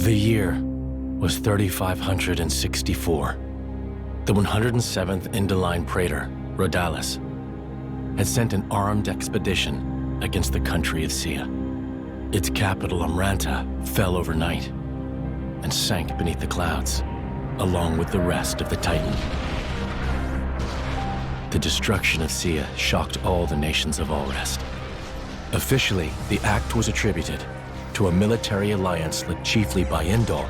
The year was 3564. The 107th Indoline Praetor, Rhodalis, had sent an armed expedition against the country of Sia. Its capital, Amranta, fell overnight and sank beneath the clouds, along with the rest of the Titan. The destruction of Sia shocked all the nations of Allrest. Officially, the act was attributed to a military alliance led chiefly by Indol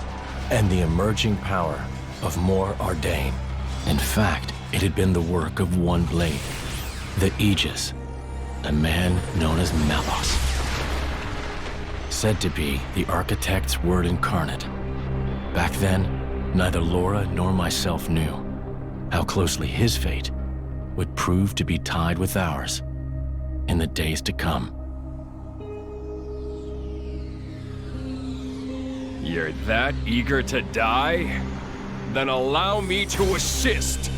and the emerging power of Mor Ardain. In fact, it had been the work of one blade, the Aegis, a man known as Malos. Said to be the architect's word incarnate. Back then, neither Laura nor myself knew how closely his fate would prove to be tied with ours in the days to come. You're that eager to die? Then allow me to assist.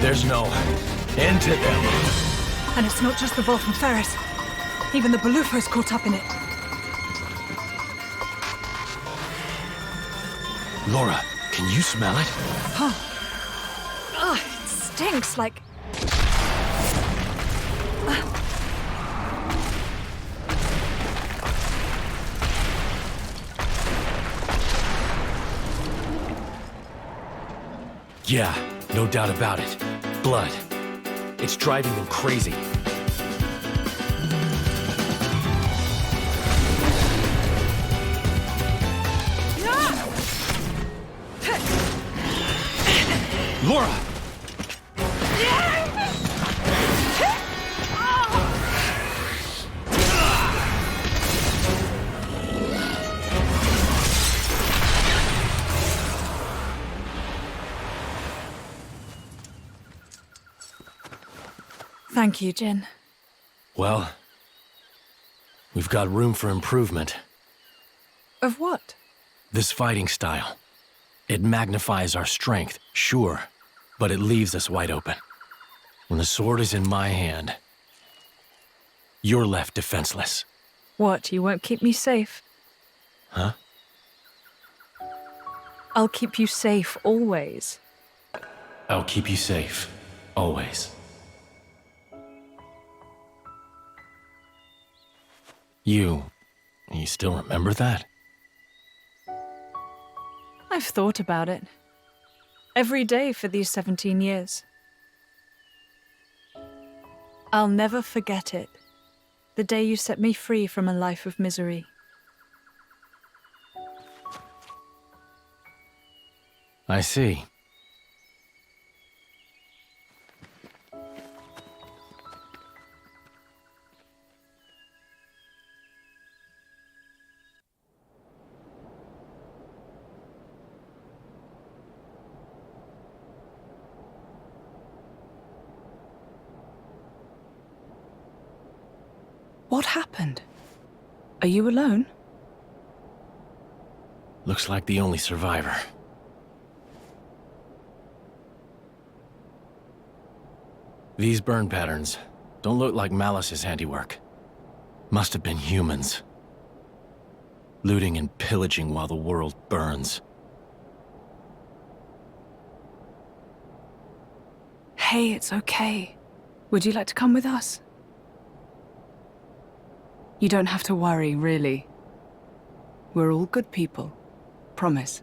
There's no end to them. And it's not just the Vol from Ferris. Even the Baluffo's caught up in it. Laura, can you smell it? Huh. Ugh, it stinks like... Yeah, no doubt about it. Blood. It's driving them crazy. Laura! Thank you, Jin. Well, we've got room for improvement. Of what? This fighting style. It magnifies our strength, sure, but it leaves us wide open. When the sword is in my hand, you're left defenseless. What, you won't keep me safe? Huh? I'll keep you safe, always. I'll keep you safe, always. You still remember that? I've thought about it. Every day for these 17 years. I'll never forget it. The day you set me free from a life of misery. I see. What happened? Are you alone? Looks like the only survivor. These burn patterns don't look like Malice's handiwork. Must have been humans. Looting and pillaging while the world burns. Hey, it's okay. Would you like to come with us? You don't have to worry, really. We're all good people. Promise.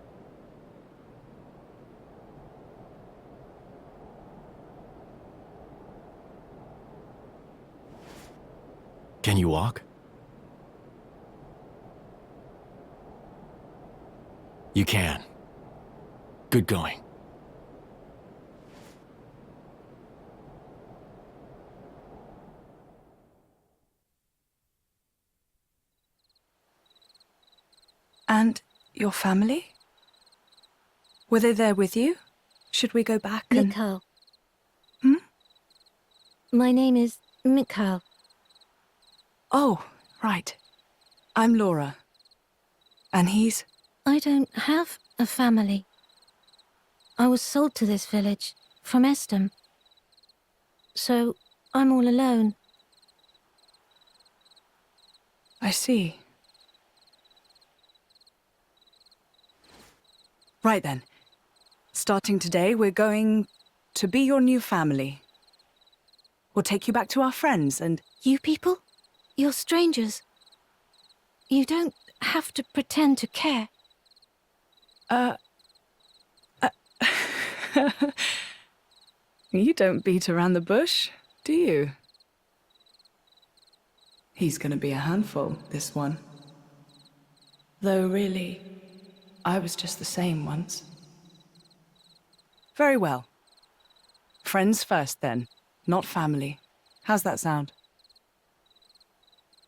Can you walk? You can. Good going. And your family? Were they there with you? Should we go back and... Mikhail. Hmm? My name is Mikhail. Oh, right. I'm Laura. And he's... I don't have a family. I was sold to this village from Estem. So I'm all alone. I see. Right then. Starting today, we're going to be your new family. We'll take you back to our friends and... You people? You're strangers. You don't have to pretend to care. You don't beat around the bush, do you? He's gonna be a handful, this one. Though really, I was just the same once. Very well. Friends first then, not family. How's that sound?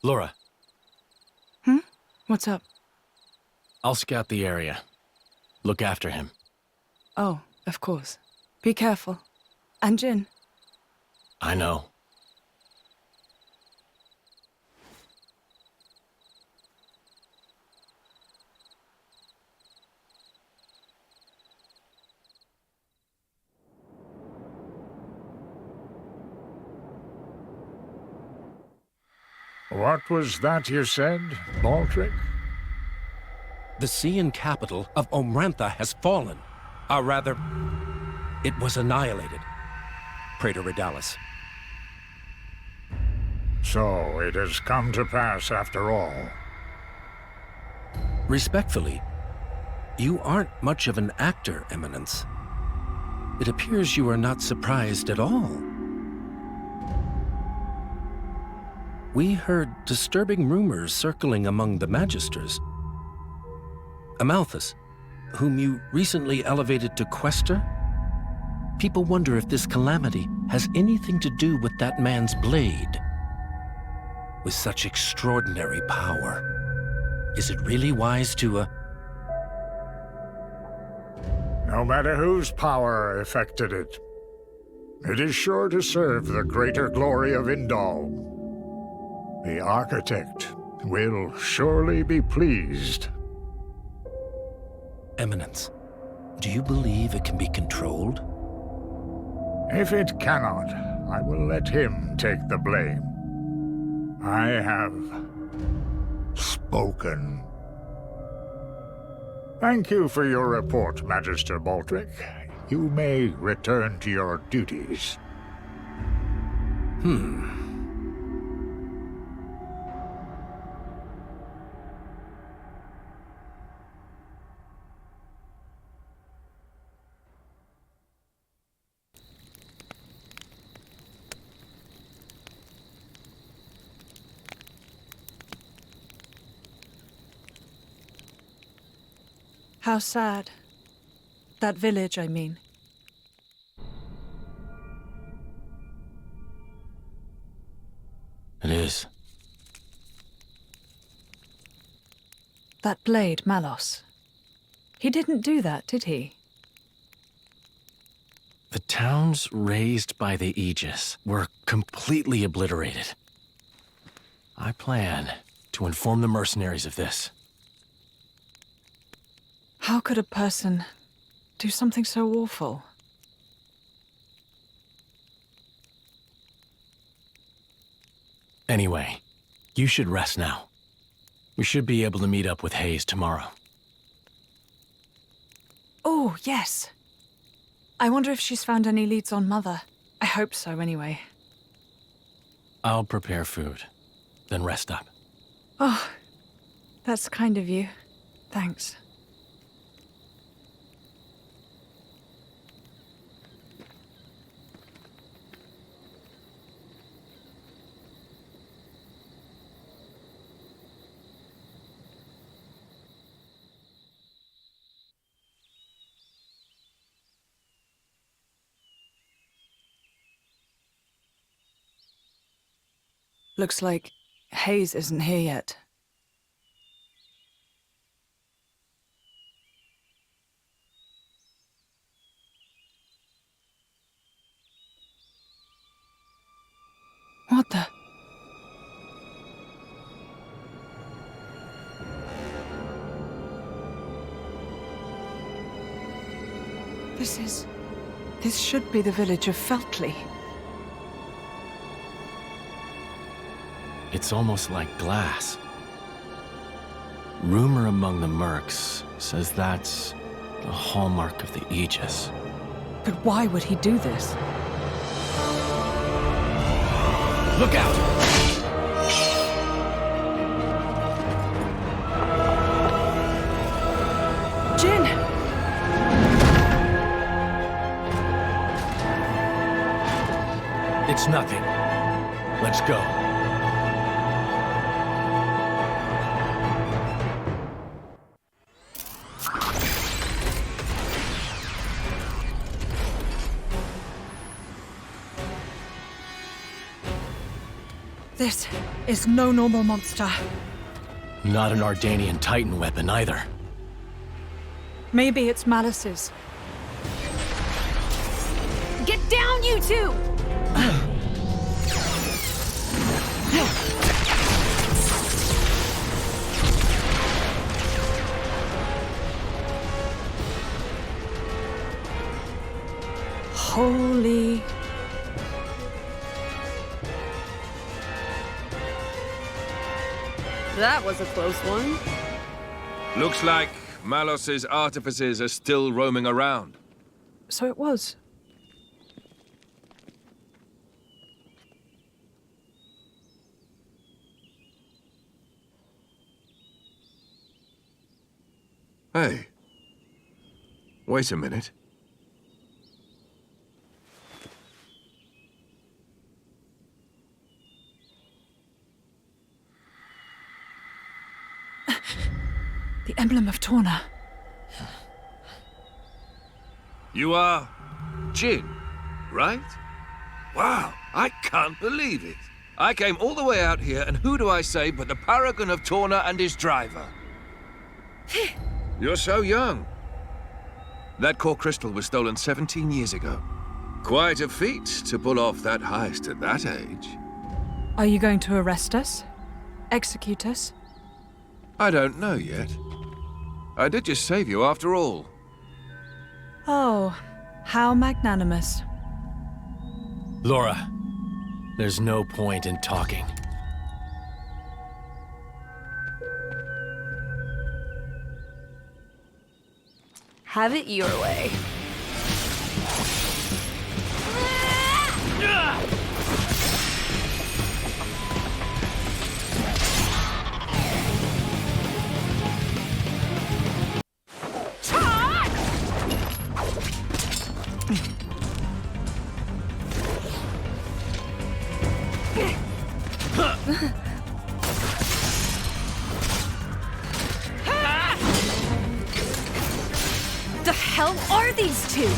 Laura, What's up? I'll scout the area. Look after him. Oh, of course. Be careful. And Jin. I know. What was that you said, Baldric? The Cian capital of Omrantha has fallen. Or rather, it was annihilated. Praetor Redalis. So it has come to pass after all. Respectfully, you aren't much of an actor, Eminence. It appears you are not surprised at all. We heard disturbing rumors circling among the Magisters. Amalthus, whom you recently elevated to Quester? People wonder if this calamity has anything to do with that man's blade. With such extraordinary power, is it really wise to, No matter whose power affected it, it is sure to serve the greater glory of Indal. The architect will surely be pleased. Eminence, do you believe it can be controlled? If it cannot, I will let him take the blame. I have spoken. Thank you for your report, Magister Baldric. You may return to your duties. How sad. That village, I mean. It is. That blade, Malos. He didn't do that, did he? The towns raised by the Aegis were completely obliterated. I plan to inform the mercenaries of this. How could a person do something so awful? Anyway, you should rest now. We should be able to meet up with Hayes tomorrow. Oh, yes. I wonder if she's found any leads on Mother. I hope so, anyway. I'll prepare food, then rest up. Oh, that's kind of you. Thanks. Looks like Hayes isn't here yet. What the? This should be the village of Feltley. It's almost like glass. Rumor among the mercs says that's the hallmark of the Aegis. But why would he do this? Look out! Jin! It's nothing. Let's go. This is no normal monster. Not an Ardanian Titan weapon either. Maybe it's Malice's. Get down, you two! Holy... That was a close one. Looks like Malos's artificers are still roaming around. So it was. Hey. Wait a minute. The emblem of Torna. You are Jin, right? Wow, I can't believe it. I came all the way out here, and who do I say but the paragon of Torna and his driver? You're so young. That core crystal was stolen 17 years ago. Quite a feat to pull off that heist at that age. Are you going to arrest us? Execute us? I don't know yet. I did just save you after all. Oh, how magnanimous. Laura, there's no point in talking. Have it your way. The hell are these two?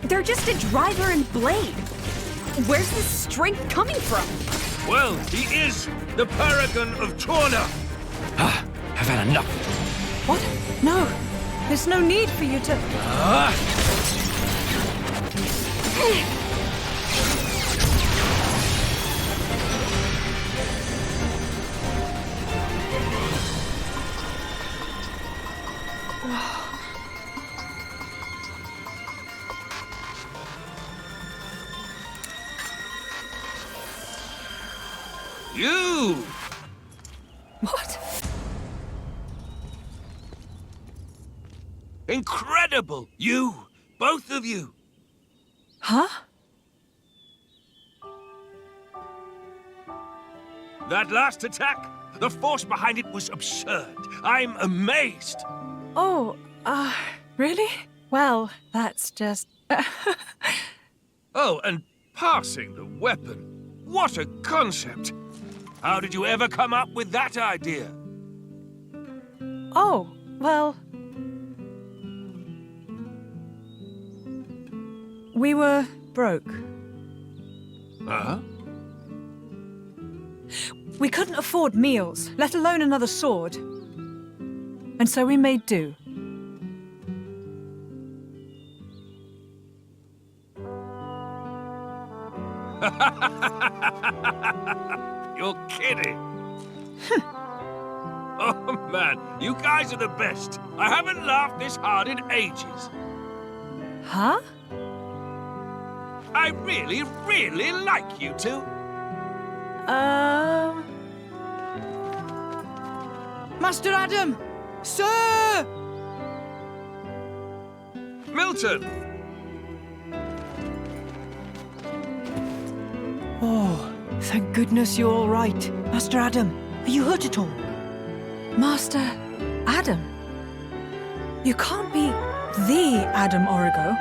They're just a driver and blade. Where's this strength coming from? Well, he is the paragon of Torna. I've had enough. What? No. There's no need for you to... You! What? Incredible! You! Both of you! Huh? That last attack, the force behind it was absurd. I'm amazed. Oh, really? Well, that's just... Oh, and passing the weapon. What a concept. How did you ever come up with that idea? Oh, well... We were broke. Huh? We couldn't afford meals, let alone another sword. And so we made do. You're kidding. Oh, man, you guys are the best. I haven't laughed this hard in ages. Huh? I really, really like you two. Master Adam! Sir! Milton! Oh, thank goodness you're all right. Master Adam, are you hurt at all? Master Adam? You can't be the Adam Origo.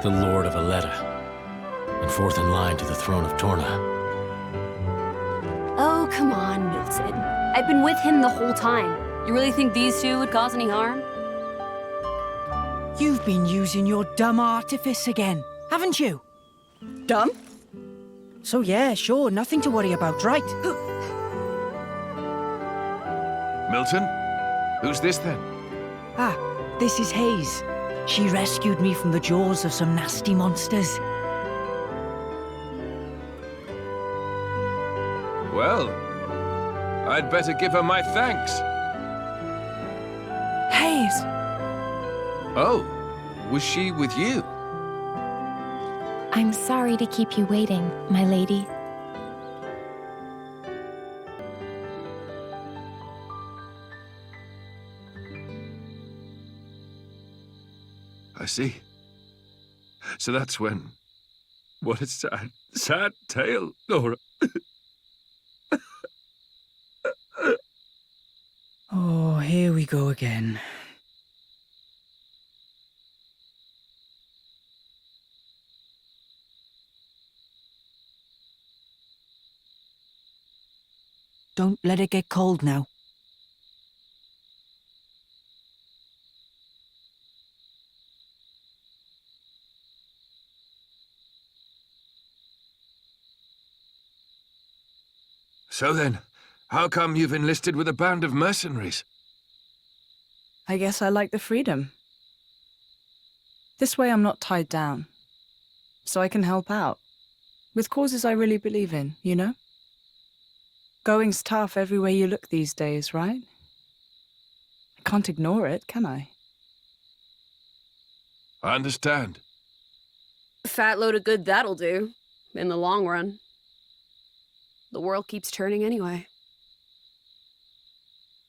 The Lord of Aletta, and fourth in line to the throne of Torna. Oh, come on, Milton. I've been with him the whole time. You really think these two would cause any harm? You've been using your dumb artifice again, haven't you? Dumb? So yeah, sure, nothing to worry about, right? Milton? Who's this then? Ah, this is Hayes. She rescued me from the jaws of some nasty monsters. Well, I'd better give her my thanks. Hayes! Oh, was she with you? I'm sorry to keep you waiting, my lady. I see. So that's when... What a sad, sad tale, Laura. Oh, here we go again. Don't let it get cold now. So then, how come you've enlisted with a band of mercenaries? I guess I like the freedom. This way I'm not tied down. So I can help out. With causes I really believe in, you know? Going's tough everywhere you look these days, right? I can't ignore it, can I? I understand. Fat load of good that'll do, in the long run. The world keeps turning anyway.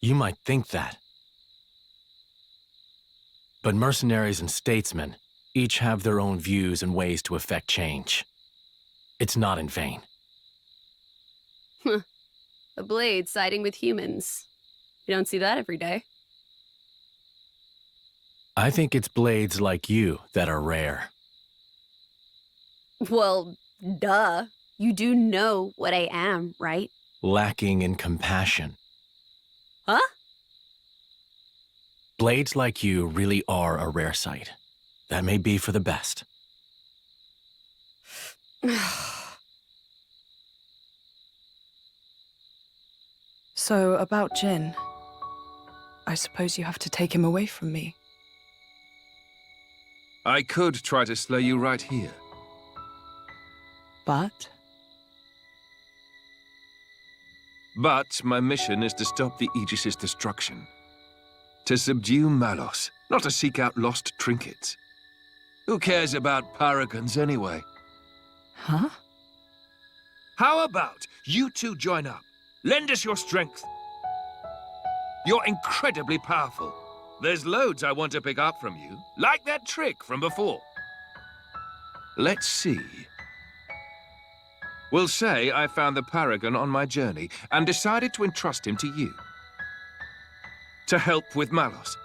You might think that. But mercenaries and statesmen each have their own views and ways to effect change. It's not in vain. A blade siding with humans. You don't see that every day. I think it's blades like you that are rare. Well, duh. You do know what I am, right? Lacking in compassion. Huh? Blades like you really are a rare sight. That may be for the best. So, about Jin. I suppose you have to take him away from me. I could try to slay you right here. But? But my mission is to stop the Aegis's destruction. To subdue Malos, not to seek out lost trinkets. Who cares about paragons anyway? Huh? How about you two join up? Lend us your strength. You're incredibly powerful. There's loads I want to pick up from you, like that trick from before. Let's see. We'll say I found the Paragon on my journey and decided to entrust him to you. To help with Malos.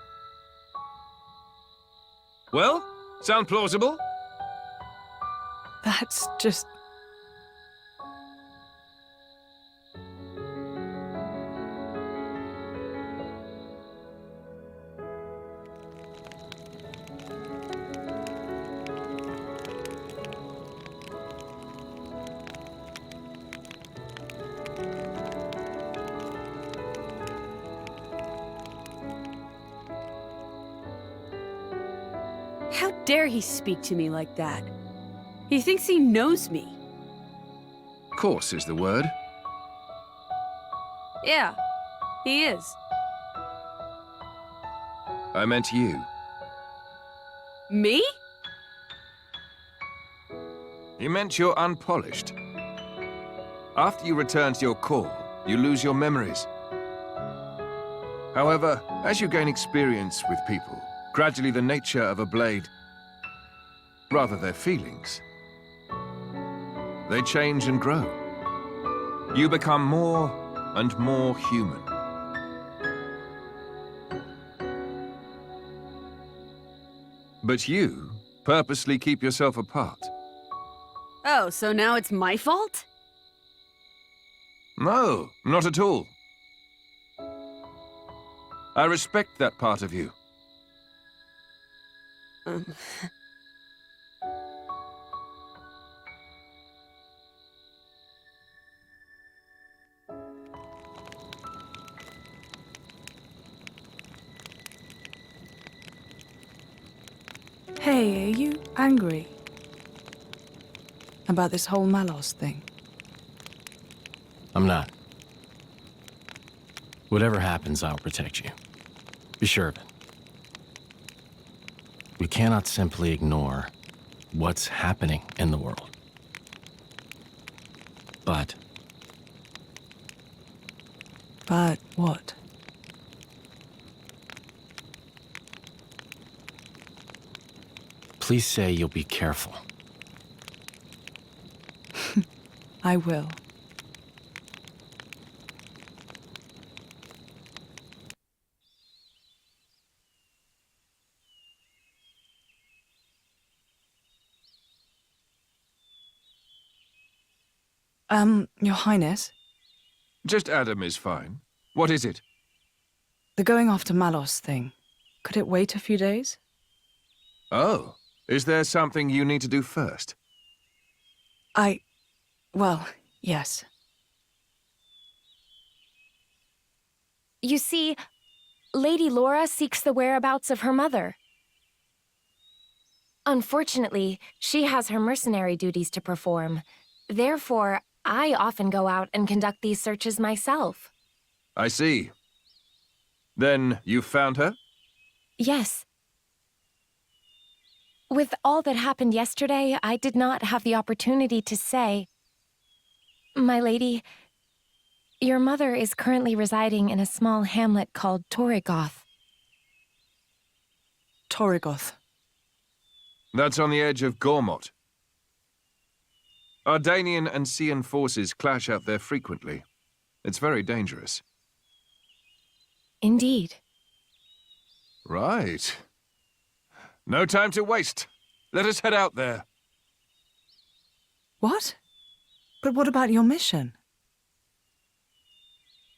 Well, sound plausible? That's just... How dare he speak to me like that? He thinks he knows me. Course is the word. Yeah, he is. I meant you. Me? You meant you're unpolished. After you return to your core, you lose your memories. However, as you gain experience with people, gradually the nature of a blade, rather their feelings, they change and grow. You become more and more human. But you purposely keep yourself apart. Oh, so now it's my fault? No, not at all. I respect that part of you. Hey, are you angry about this whole Malos thing? I'm not. Whatever happens, I'll protect you. Be sure of it. We cannot simply ignore what's happening in the world. But what? please say you'll be careful. I will. Your Highness, Just Adam is fine. What is it? the going after Malos thing, could it wait a few days? Oh, is there something you need to do first? Well, yes. You see, Lady Laura seeks the whereabouts of her mother. Unfortunately, she has her mercenary duties to perform. Therefore, I often go out and conduct these searches myself. I see. Then you found her? Yes. With all that happened yesterday, I did not have the opportunity to say, My lady, your mother is currently residing in a small hamlet called Torrigoth. Torrigoth. That's on the edge of Gormott. Ardanian and Cian forces clash out there frequently. It's very dangerous. Indeed. Right. No time to waste. Let us head out there. What? But what about your mission?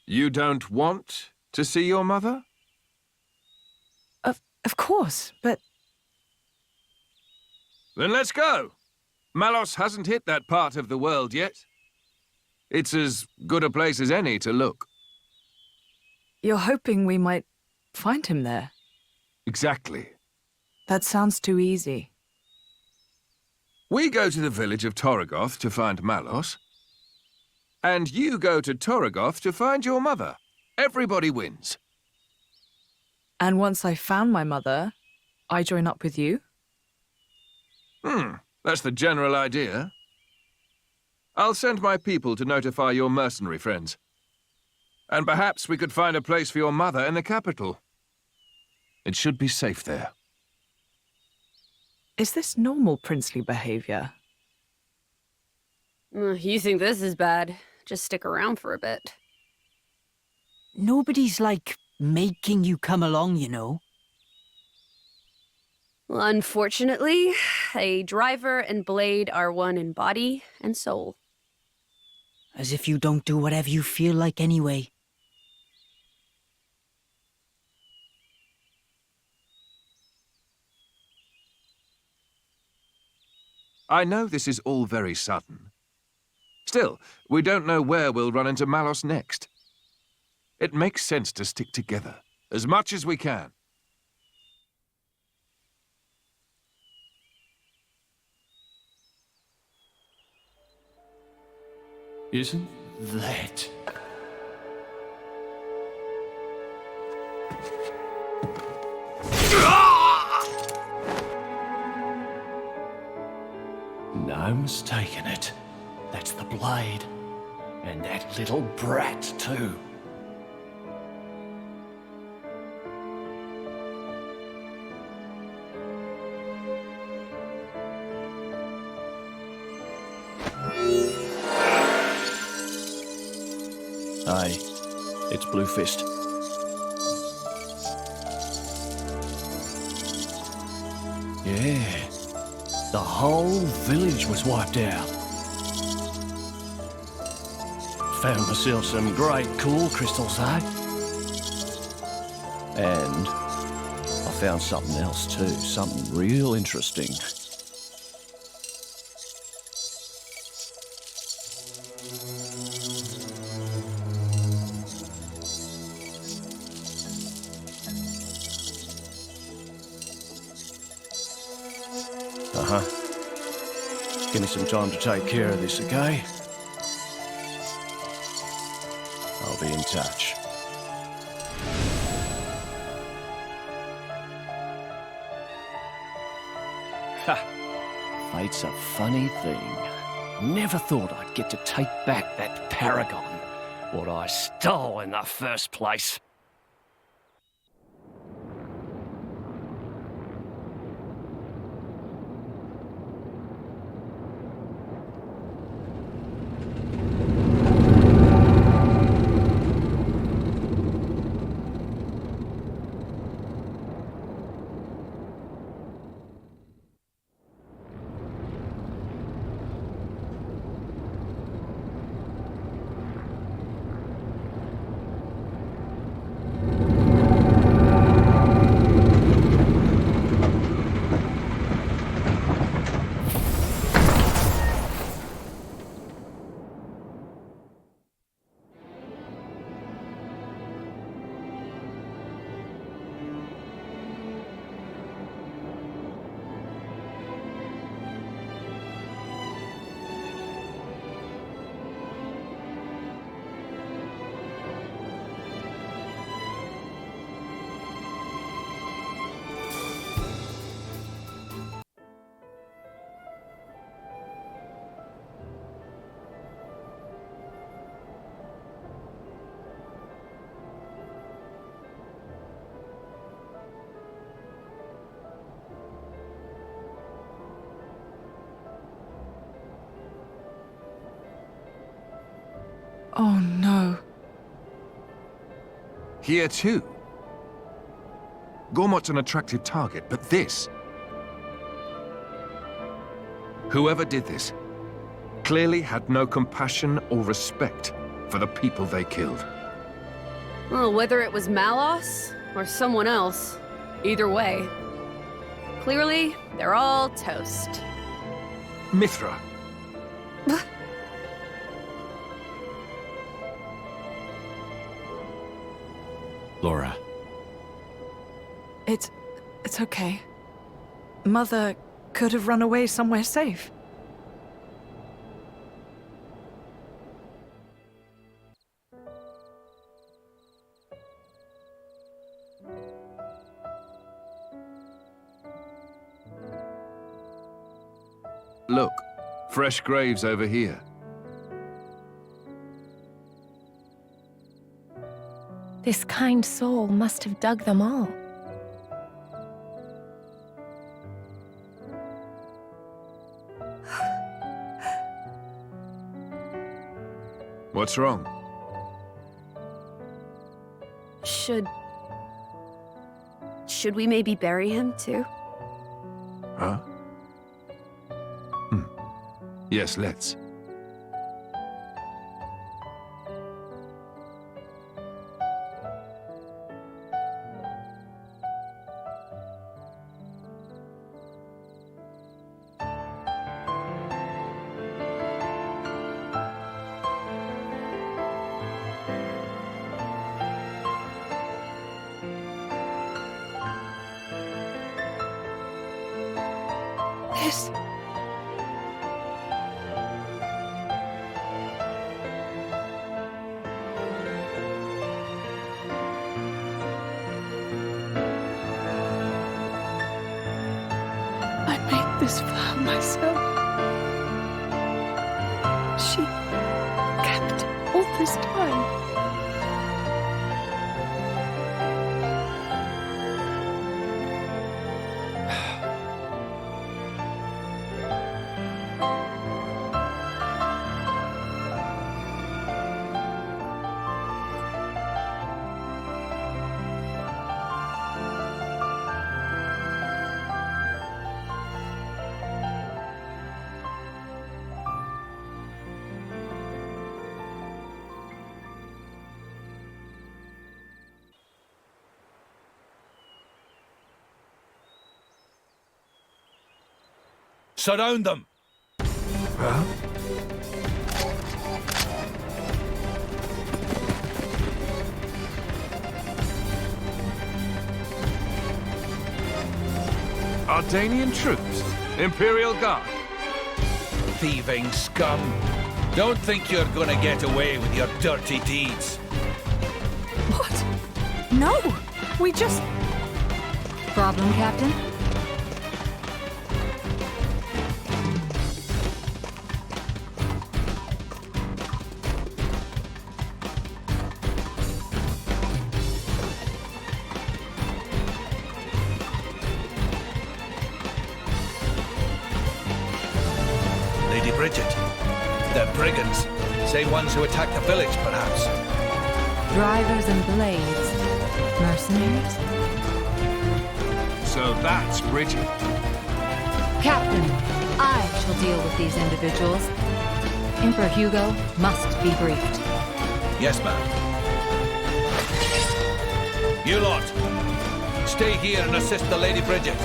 You don't want to see your mother? Of course, but... Then let's go. Malos hasn't hit that part of the world yet. It's as good a place as any to look. You're hoping we might find him there? Exactly. That sounds too easy. We go to the village of Torrigoth to find Malos. And you go to Torrigoth to find your mother. Everybody wins. And once I found my mother, I join up with you? That's the general idea. I'll send my people to notify your mercenary friends. And perhaps we could find a place for your mother in the capital. It should be safe there. Is this normal princely behavior? You think this is bad? Just stick around for a bit. Nobody's, like, making you come along, you know. Well, unfortunately, a driver and blade are one in body and soul. As if you don't do whatever you feel like anyway. I know this is all very sudden. Still, we don't know where we'll run into Malos next. It makes sense to stick together, as much as we can. Isn't that... No mistaking it. That's the blade. And that little brat, too. Hey, it's Blue Fist. Yeah, the whole village was wiped out. Found myself some great cool crystals, eh? And I found something else too, something real interesting. Give me some time to take care of this, okay? I'll be in touch. Ha! Fate's a funny thing. Never thought I'd get to take back that paragon, what I stole in the first place. Oh no. Here too. Gormot's an attractive target, but this... Whoever did this clearly had no compassion or respect for the people they killed. Well, whether it was Malos or someone else, either way, clearly they're all toast. Mithra. Laura. It's okay. Mother could have run away somewhere safe. Look, fresh graves over here. This kind soul must have dug them all. What's wrong? Should we maybe bury him, too? Huh? Yes, let's. This... I made this flower myself. She kept all this time. Surround them! Huh? Ardanian troops? Imperial Guard? Thieving scum! Don't think you're gonna get away with your dirty deeds. What? No! We just... Problem, Captain? Lady Bridget. They're brigands. Same ones who attacked the village, perhaps. Drivers and blades. Mercenaries? So that's Bridget. Captain, I shall deal with these individuals. Emperor Hugo must be briefed. Yes, ma'am. You lot, stay here and assist the Lady Bridget.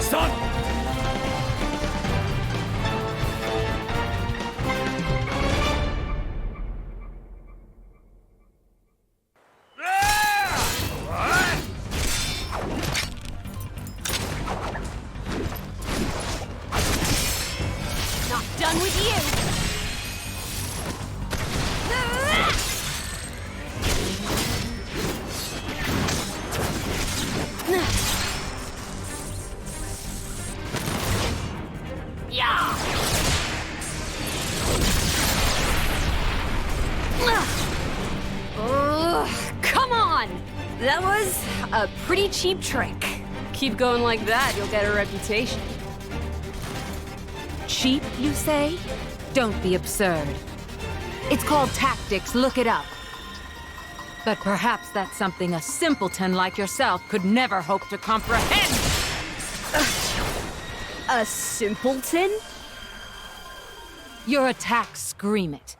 Son! Not done with you! Yeah! Come on! That was a pretty cheap trick. Keep going like that, you'll get a reputation. Cheap, you say? Don't be absurd. It's called tactics, look it up. But perhaps that's something a simpleton like yourself could never hope to comprehend. A simpleton? Your attacks scream it.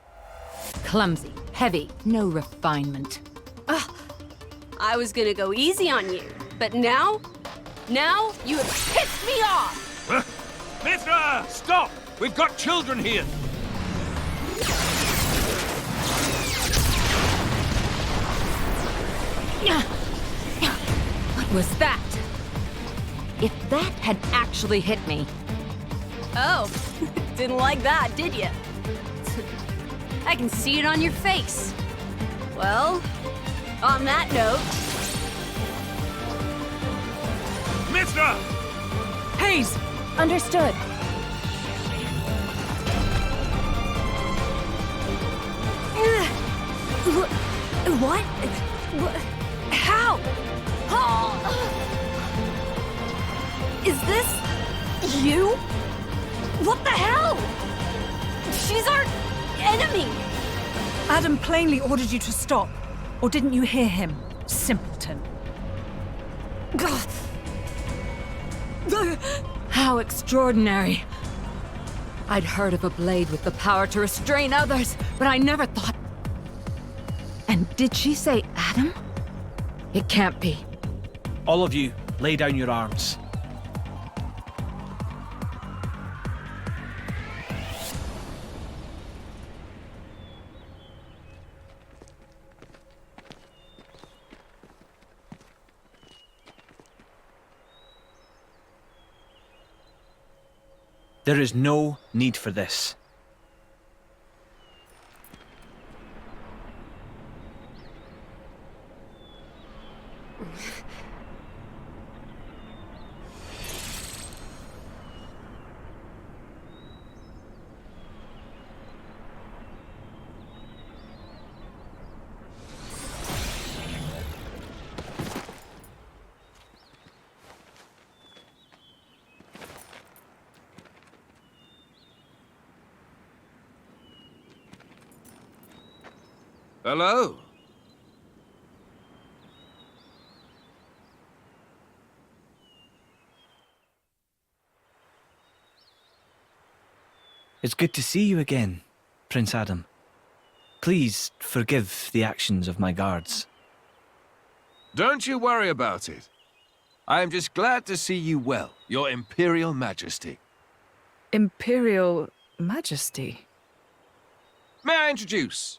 Clumsy, heavy, no refinement. I was gonna go easy on you, but now you have pissed me off! Mithra! Stop! We've got children here! What was that? If that had actually hit me... Oh, didn't like that, did you? I can see it on your face. Well, on that note... Mithra! Hayes! Understood. What? How? Is this you? What the hell? She's our enemy. Adam plainly ordered you to stop. Or didn't you hear him, simpleton? How extraordinary. I'd heard of a blade with the power to restrain others, but I never thought... And did she say Adam? It can't be. All of you, lay down your arms. There is no need for this. Hello? It's good to see you again, Prince Adam. Please forgive the actions of my guards. Don't you worry about it. I am just glad to see you well, Your Imperial Majesty. Imperial Majesty? May I introduce?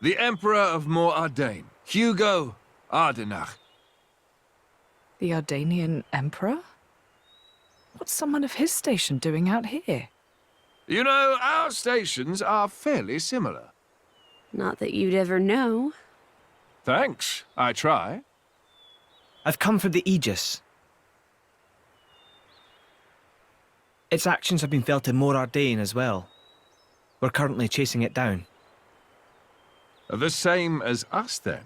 The Emperor of Mor-Ardain, Hugo Ardenach. The Ardanian Emperor? What's someone of his station doing out here? You know, our stations are fairly similar. Not that you'd ever know. Thanks, I try. I've come for the Aegis. Its actions have been felt in Mor-Ardain as well. We're currently chasing it down. The same as us, then.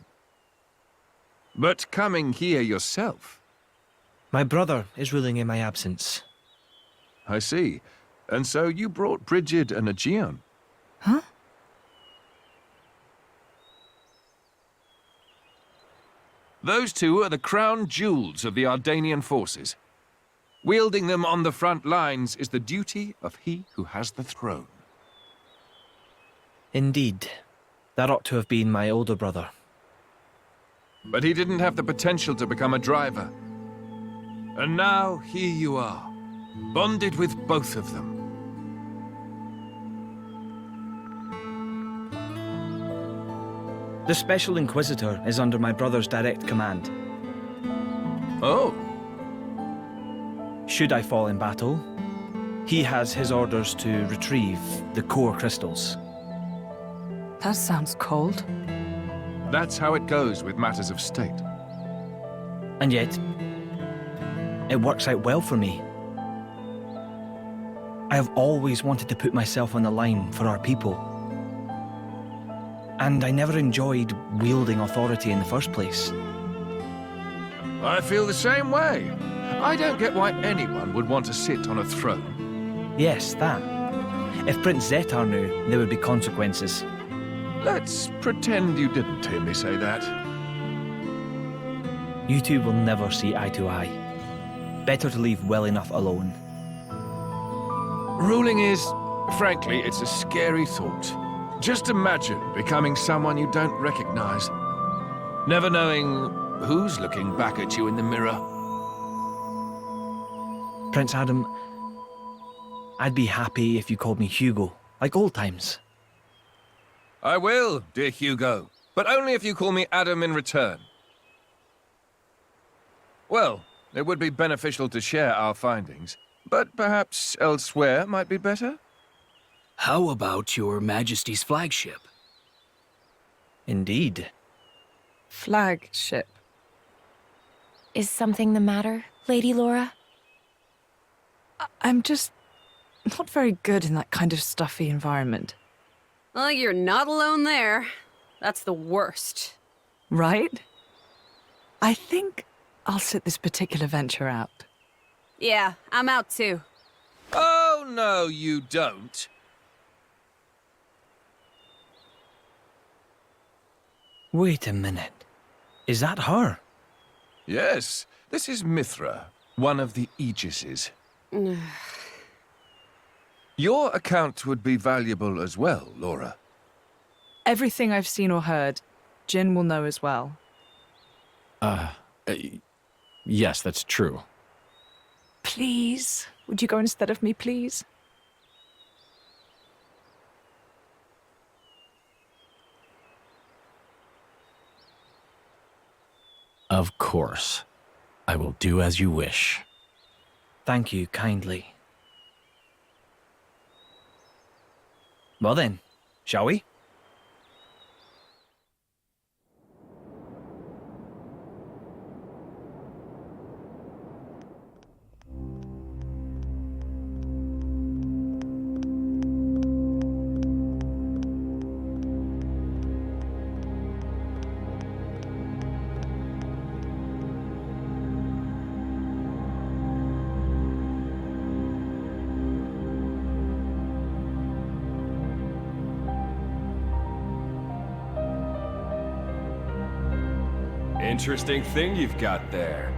But coming here yourself. My brother is ruling in my absence. I see. And so you brought Brigid and Aegeon. Huh? Those two are the crown jewels of the Ardanian forces. Wielding them on the front lines is the duty of he who has the throne. Indeed. That ought to have been my older brother. But he didn't have the potential to become a driver. And now, here you are, bonded with both of them. The Special Inquisitor is under my brother's direct command. Oh. Should I fall in battle, he has his orders to retrieve the core crystals. That sounds cold. That's how it goes with matters of state. And yet, it works out well for me. I have always wanted to put myself on the line for our people. And I never enjoyed wielding authority in the first place. I feel the same way. I don't get why anyone would want to sit on a throne. Yes, that. If Prince Zetar knew, there would be consequences. Let's pretend you didn't hear me say that. You two will never see eye to eye. Better to leave well enough alone. Ruling is, frankly, it's a scary thought. Just imagine becoming someone you don't recognize. Never knowing who's looking back at you in the mirror. Prince Adam, I'd be happy if you called me Hugo, like old times. I will, dear Hugo, but only if you call me Adam in return. Well, it would be beneficial to share our findings, but perhaps elsewhere might be better? How about your Majesty's flagship? Indeed. Flagship. Is something the matter, Lady Laura? I'm just not very good in that kind of stuffy environment. Well, you're not alone there. That's the worst. Right? I think I'll sit this particular venture out. Yeah, I'm out too. Oh, no, you don't. Wait a minute. Is that her? Yes, this is Mithra, one of the Aegises. Your account would be valuable as well, Laura. Everything I've seen or heard, Jin will know as well. Yes, that's true. Please, would you go instead of me, please? Of course. I will do as you wish. Thank you kindly. Well then, shall we? Interesting thing you've got there.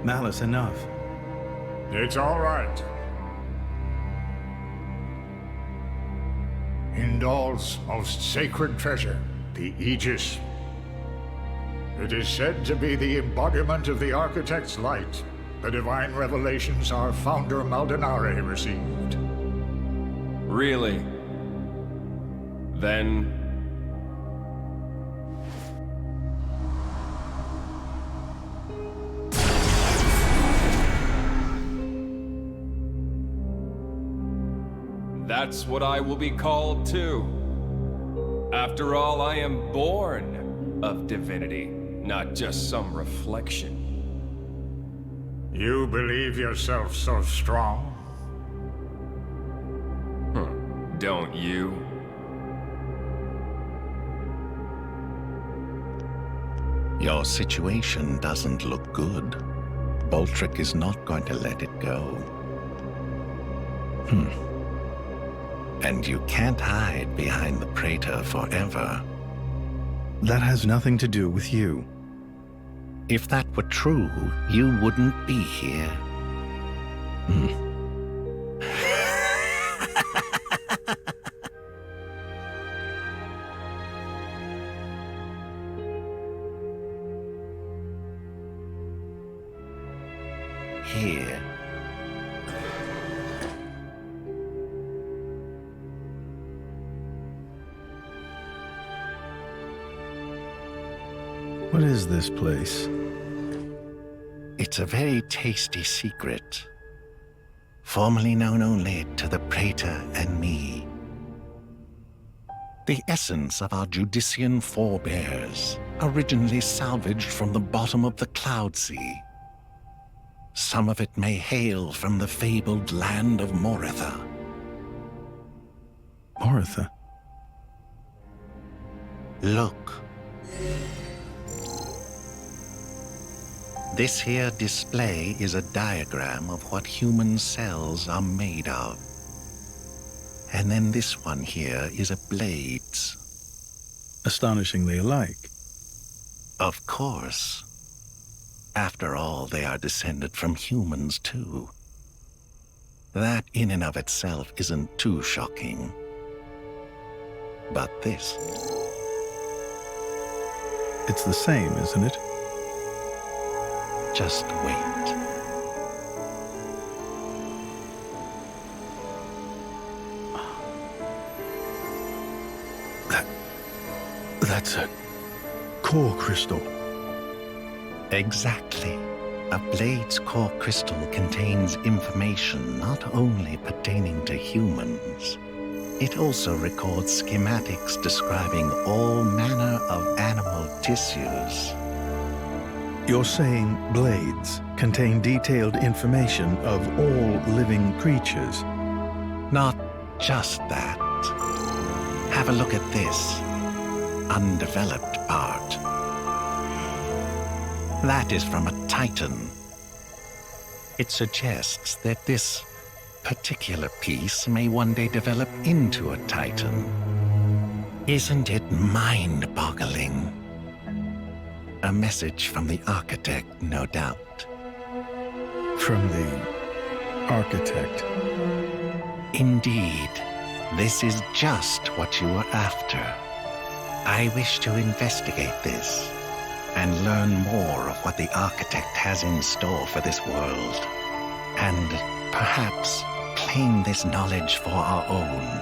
Malice enough. It's all right. Indol's most sacred treasure, the Aegis. It is said to be the embodiment of the Architect's light, the divine revelations our founder Maldonare received. Really? Then... that's what I will be called too. After all, I am born of divinity, not just some reflection. You believe yourself so strong? Don't you? Your situation doesn't look good. Boltrick is not going to let it go. And you can't hide behind the Praetor forever. That has nothing to do with you. If that were true, you wouldn't be here. Here. What is this place? It's a very tasty secret, formerly known only to the Praetor and me. The essence of our Judician forebears, originally salvaged from the bottom of the Cloud Sea. Some of it may hail from the fabled land of Moritha. Moritha? Look. This here display is a diagram of what human cells are made of. And then this one here is a blades. Astonishingly alike. Of course. After all, they are descended from humans, too. That in and of itself isn't too shocking. But this... It's the same, isn't it? Just wait. That's a core crystal. Exactly. A blade's core crystal contains information not only pertaining to humans. It also records schematics describing all manner of animal tissues. You're saying blades contain detailed information of all living creatures? Not just that. Have a look at this undeveloped part. That is from a Titan. It suggests that this particular piece may one day develop into a titan. Isn't it mind-boggling? A message from the architect, no doubt. From the architect? Indeed. This is just what you were after. I wish to investigate this and learn more of what the architect has in store for this world, and perhaps claim this knowledge for our own.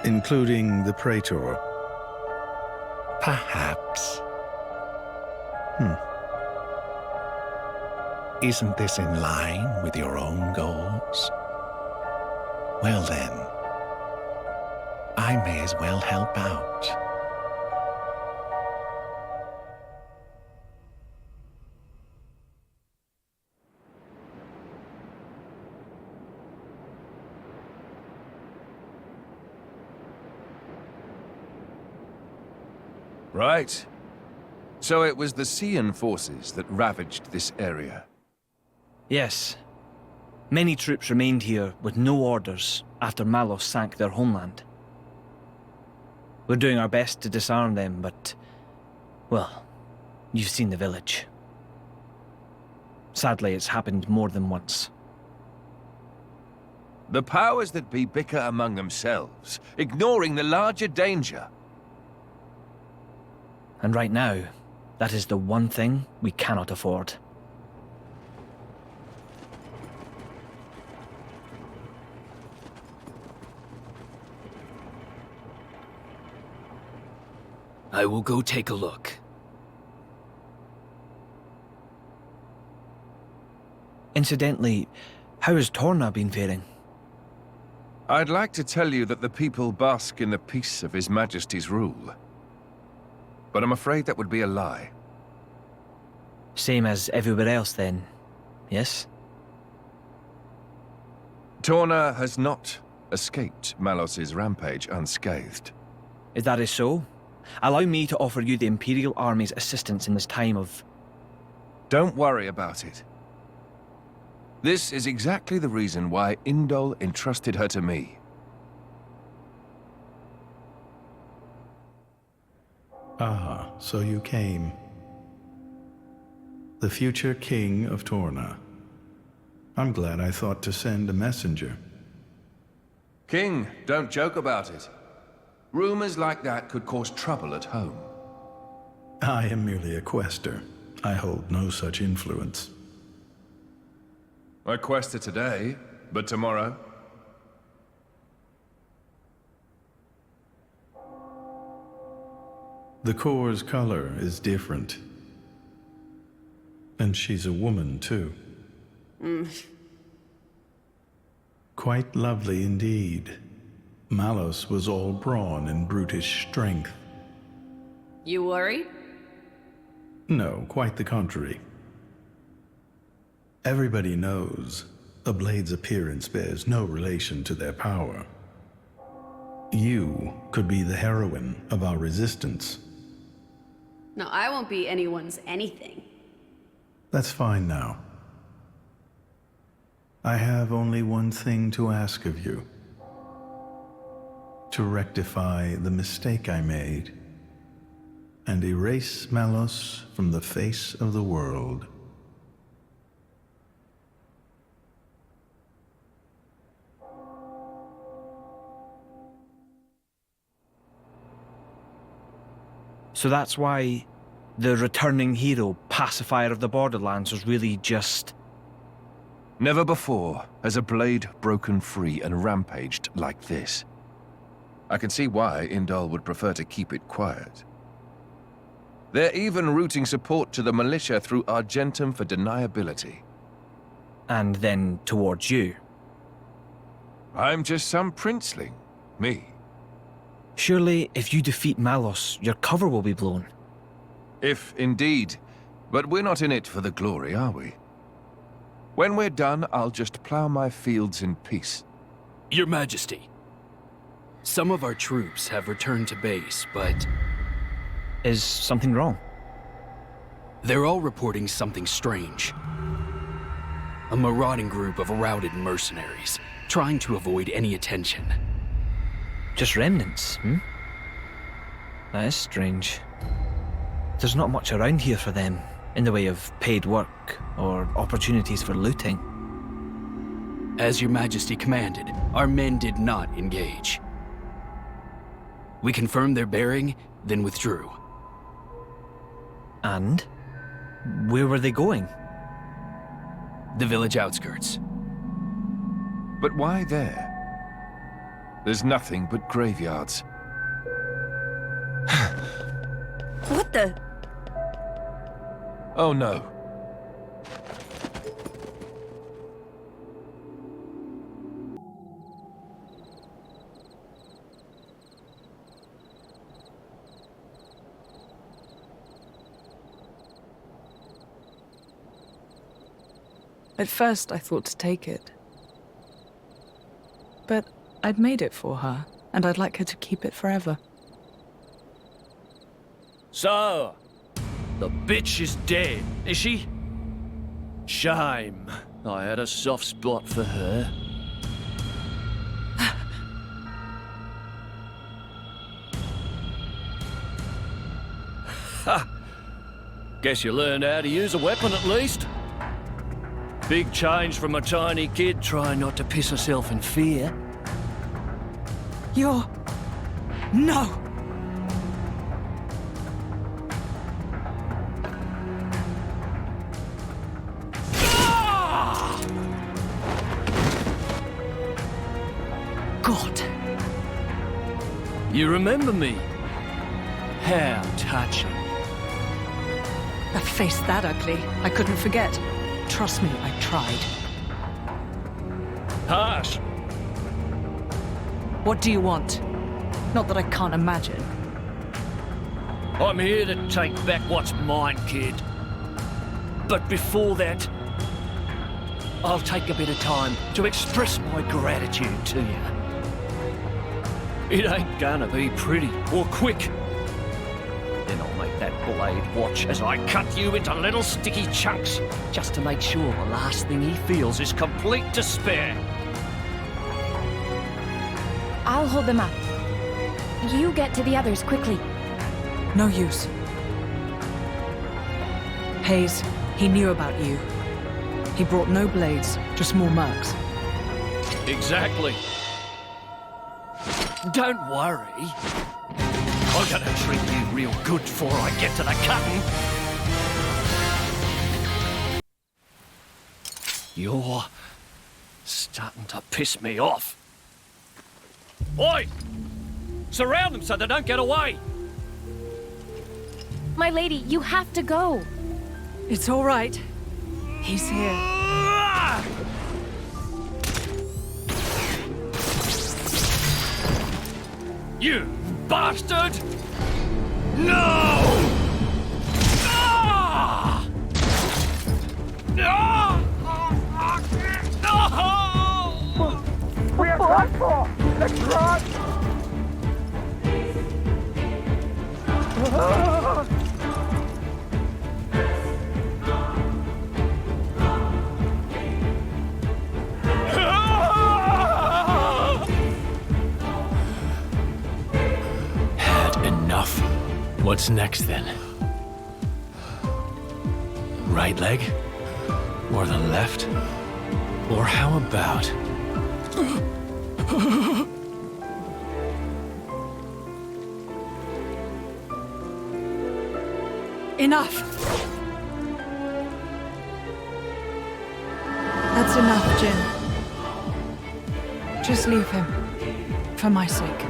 Including the Praetor? Perhaps. Isn't this in line with your own goals? Well then, I may as well help out. Right. So it was the Cian forces that ravaged this area. Yes. Many troops remained here with no orders after Malos sank their homeland. We're doing our best to disarm them, but, well, you've seen the village. Sadly, it's happened more than once. The powers that be bicker among themselves, ignoring the larger danger. And right now, that is the one thing we cannot afford. I will go take a look. Incidentally, how has Torna been faring? I'd like to tell you that the people bask in the peace of His Majesty's rule. But I'm afraid that would be a lie. Same as everywhere else then, yes? Torna has not escaped Malos's rampage unscathed. If that is so, allow me to offer you the Imperial Army's assistance in this time of... Don't worry about it. This is exactly the reason why Indol entrusted her to me. Ah, so you came. The future king of Torna. I'm glad I thought to send a messenger. King, don't joke about it. Rumors like that could cause trouble at home. I am merely a quester. I hold no such influence. I quest it today, but tomorrow? The core's color is different. And she's a woman, too. Quite lovely indeed. Malos was all brawn and brutish strength. You worried? No, quite the contrary. Everybody knows a blade's appearance bears no relation to their power. You could be the heroine of our resistance. No, I won't be anyone's anything. That's fine now. I have only one thing to ask of you. To rectify the mistake I made and erase Malos from the face of the world. So that's why the returning hero, pacifier of the borderlands, was really just... Never before has a blade broken free and rampaged like this. I can see why Indol would prefer to keep it quiet. They're even routing support to the militia through Argentum for deniability. And then towards you. I'm just some princeling. Me. Surely, if you defeat Malos, your cover will be blown. If indeed. But we're not in it for the glory, are we? When we're done, I'll just plow my fields in peace. Your Majesty, some of our troops have returned to base, but... Is something wrong? They're all reporting something strange. A marauding group of routed mercenaries, trying to avoid any attention. Just remnants, hmm? That is strange. There's not much around here for them, in the way of paid work or opportunities for looting. As your majesty commanded, our men did not engage. We confirmed their bearing, then withdrew. And? Where were they going? The village outskirts. But why there? There's nothing but graveyards. What the? Oh no. At first, I thought to take it. But I'd made it for her, and I'd like her to keep it forever. So, the bitch is dead, is she? Shame. I had a soft spot for her. Ha! Guess you learned how to use a weapon at least. Big change from a tiny kid trying not to piss herself in fear. You're... No! God. You remember me? How touching. A face that ugly, I couldn't forget. Trust me, I tried. Harsh. What do you want? Not that I can't imagine. I'm here to take back what's mine, kid. But before that, I'll take a bit of time to express my gratitude to you. It ain't gonna be pretty or quick. Then I'll make that blade watch as I cut you into little sticky chunks, just to make sure the last thing he feels is complete despair. I'll hold them up. You get to the others quickly. No use. Hayes, he knew about you. He brought no blades, just more mercs. Exactly. Don't worry. I'm gonna treat you real good before I get to the cutting. You're starting to piss me off. Oi! Surround them so they don't get away! My lady, you have to go. It's all right. He's here. You bastard! No! Ah! No! We are done for! Let's run! Had enough. What's next then? Right leg? Or the left? Or how about... Enough! That's enough, Jin. Just leave him. For my sake.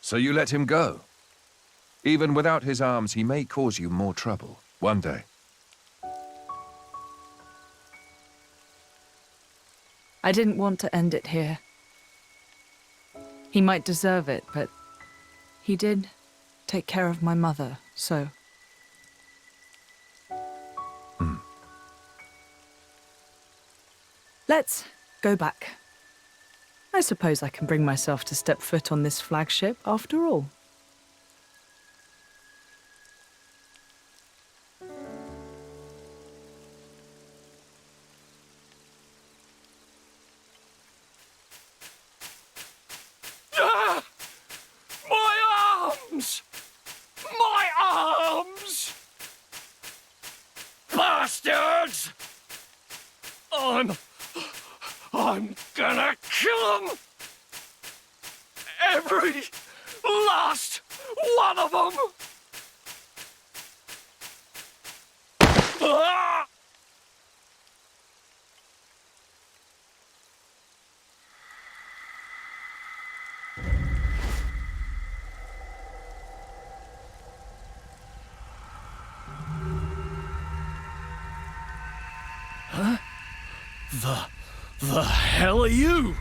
So you let him go? Even without his arms, he may cause you more trouble one day. I didn't want to end it here. He might deserve it, but he did take care of my mother, so... Let's go back. I suppose I can bring myself to step foot on this flagship after all. My arms! My arms! Bastards! I'm gonna kill them! Every last one of them! Ah! Huh? The hell are you?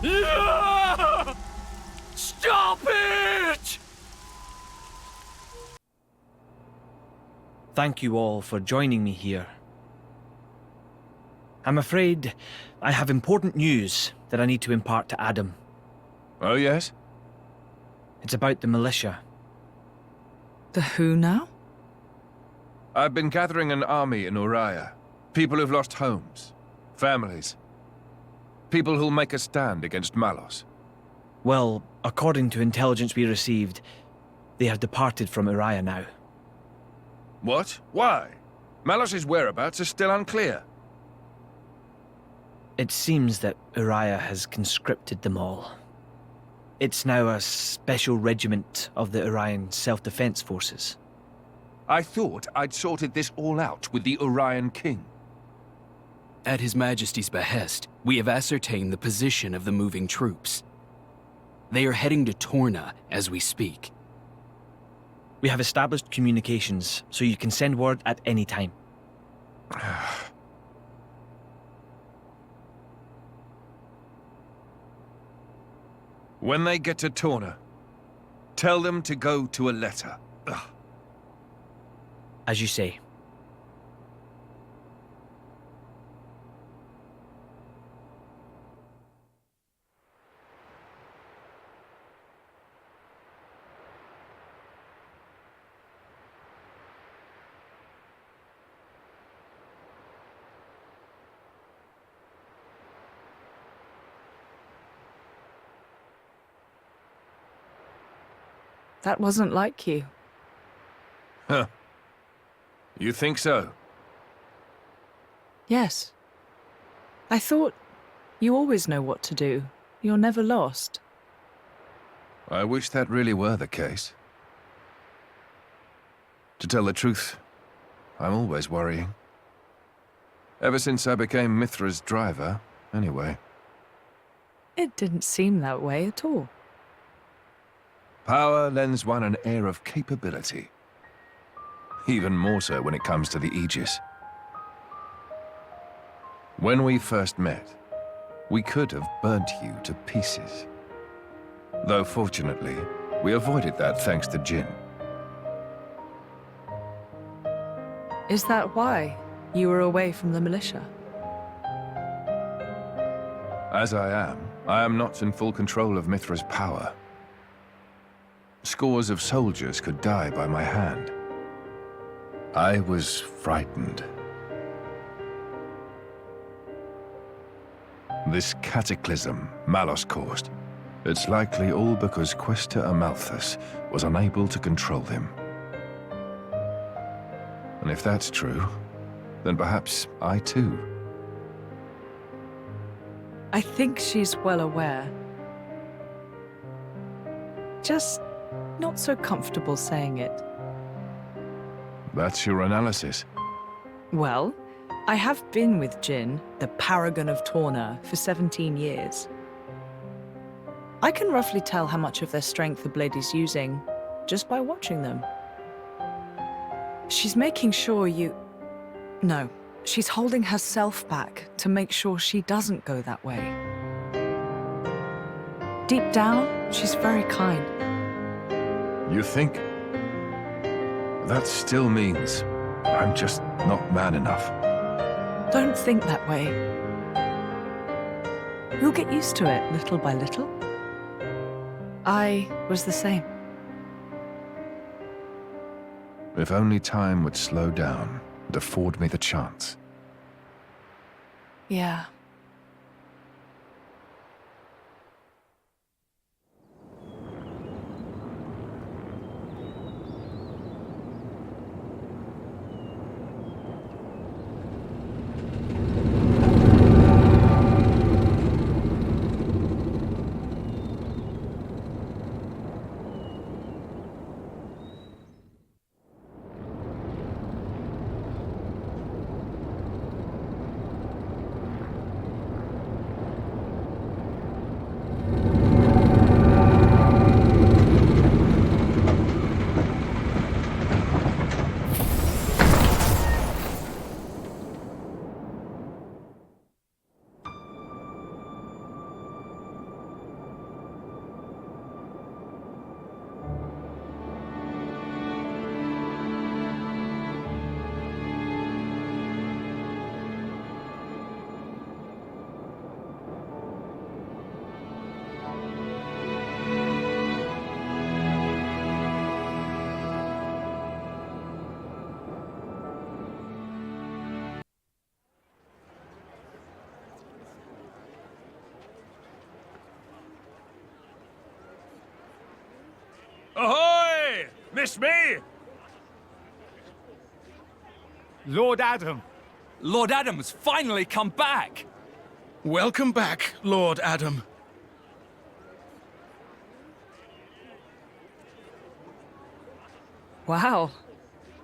Ah! Stop it! Thank you all for joining me here. I'm afraid I have important news that I need to impart to Adam. Oh, yes? It's about the militia. The who now? I've been gathering an army in Uriah. People who've lost homes, families. People who'll make a stand against Malos. Well, according to intelligence we received, they have departed from Uriah now. What? Why? Malos's whereabouts are still unclear. It seems that Uriah has conscripted them all. It's now a special regiment of the Urian self-defense forces. I thought I'd sorted this all out with the Urian king. At His Majesty's behest, we have ascertained the position of the moving troops. They are heading to Torna as we speak. We have established communications, so you can send word at any time. When they get to Torna, tell them to go to a letter. Ugh. As you say. That wasn't like you. Huh. You think so? Yes. I thought you always know what to do. You're never lost. I wish that really were the case. To tell the truth, I'm always worrying. Ever since I became Mithra's driver, anyway. It didn't seem that way at all. Power lends one an air of capability. Even more so when it comes to the Aegis. When we first met, we could have burnt you to pieces. Though fortunately, we avoided that thanks to Jin. Is that why you were away from the militia? As I am not in full control of Mithra's power. Scores of soldiers could die by my hand. I was frightened. This cataclysm Malos caused, it's likely all because Questa Amalthus was unable to control him. And if that's true, then perhaps I too. I think she's well aware. Just not so comfortable saying it. that's your analysis. Well, I have been with Jin, the paragon of Torna, for 17 years. I can roughly tell how much of their strength the blade is using just by watching them. She's making sure you... No, she's holding herself back to make sure she doesn't go that way. Deep down, she's very kind. You think? That still means I'm just not man enough. Don't think that way. You'll get used to it little by little. I was the same. If only time would slow down and afford me the chance. Yeah. Ahoy! Miss me? Lord Adam. Lord Adam's finally come back! Welcome back, Lord Adam. Wow.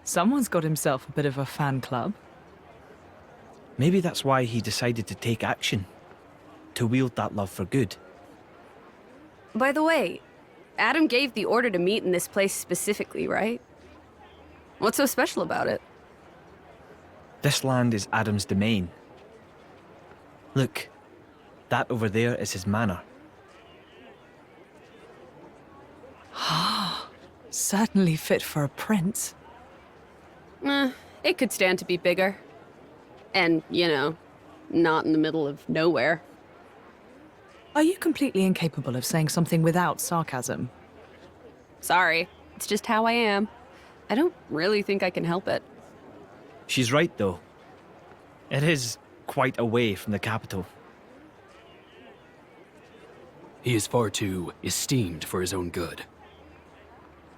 Someone's got himself a bit of a fan club. Maybe that's why he decided to take action. To wield that love for good. By the way, Adam gave the order to meet in this place specifically, right? What's so special about it? This land is Adam's domain. Look, that over there is his manor. Certainly fit for a prince. It could stand to be bigger. And, you know, not in the middle of nowhere. Are you completely incapable of saying something without sarcasm? Sorry, it's just how I am. I don't really think I can help it. She's right, though. It is quite away from the capital. He is far too esteemed for his own good.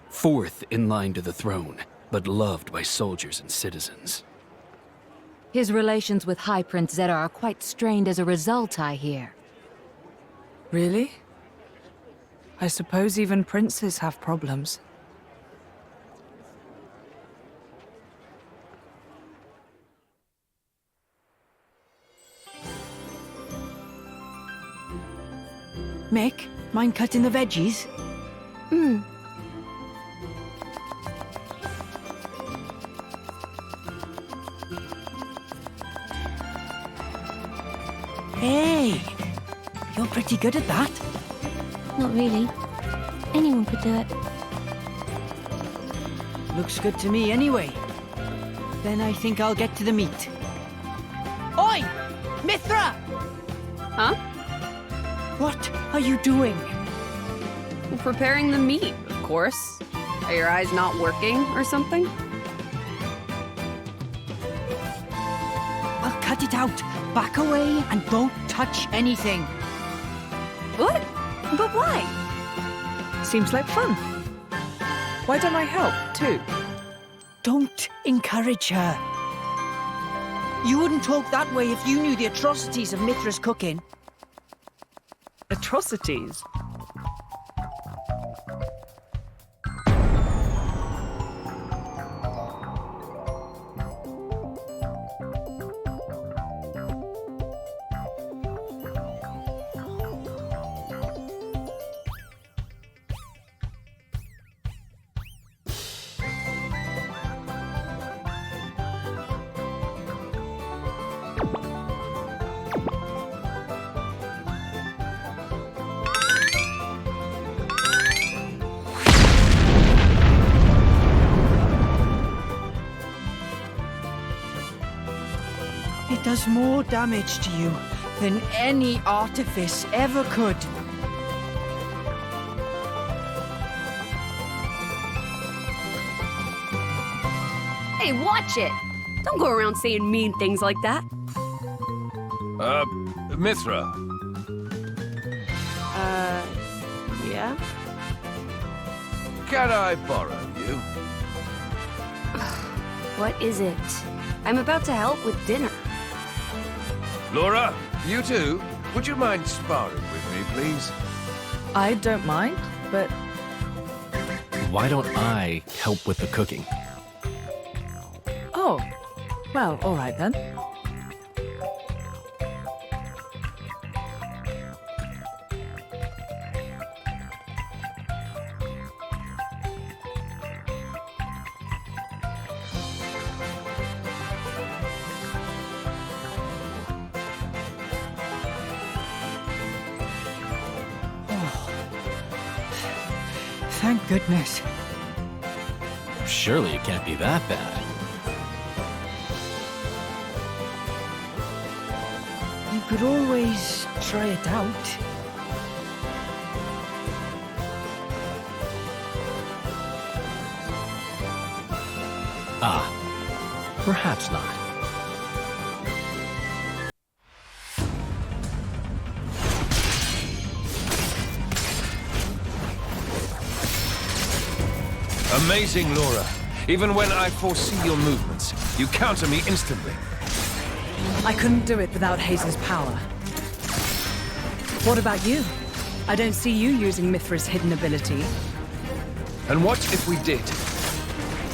Fourth in line to the throne, but loved by soldiers and citizens. His relations with High Prince Zeta are quite strained as a result, I hear. Really? I suppose even princes have problems. Mick, mind cutting the veggies? Hey! You're pretty good at that. Not really. Anyone could do it. Looks good to me anyway. Then I think I'll get to the meat. Oi! Mithra! Huh? What are you doing? We're preparing the meat, of course. Are your eyes not working or something? I'll cut it out. Back away and don't touch anything. What? But why? Seems like fun. Why don't I help, too? Don't encourage her. You wouldn't talk that way if you knew the atrocities of Mithra's cooking. Atrocities? does more damage to you than any artifice ever could. Hey, watch it! Don't go around saying mean things like that. Mithra. Yeah? Can I borrow you? What is it? I'm about to help with dinner. Laura, you too? Would you mind sparring with me, please? I don't mind, but Why don't I help with the cooking? oh, well, all right then. Thank goodness. Surely it can't be that bad. You could always try it out. Perhaps not. Amazing, Laura. Even when I foresee your movements, you counter me instantly. I couldn't do it without Haze's power. What about you? I don't see you using Mithra's hidden ability. And what if we did?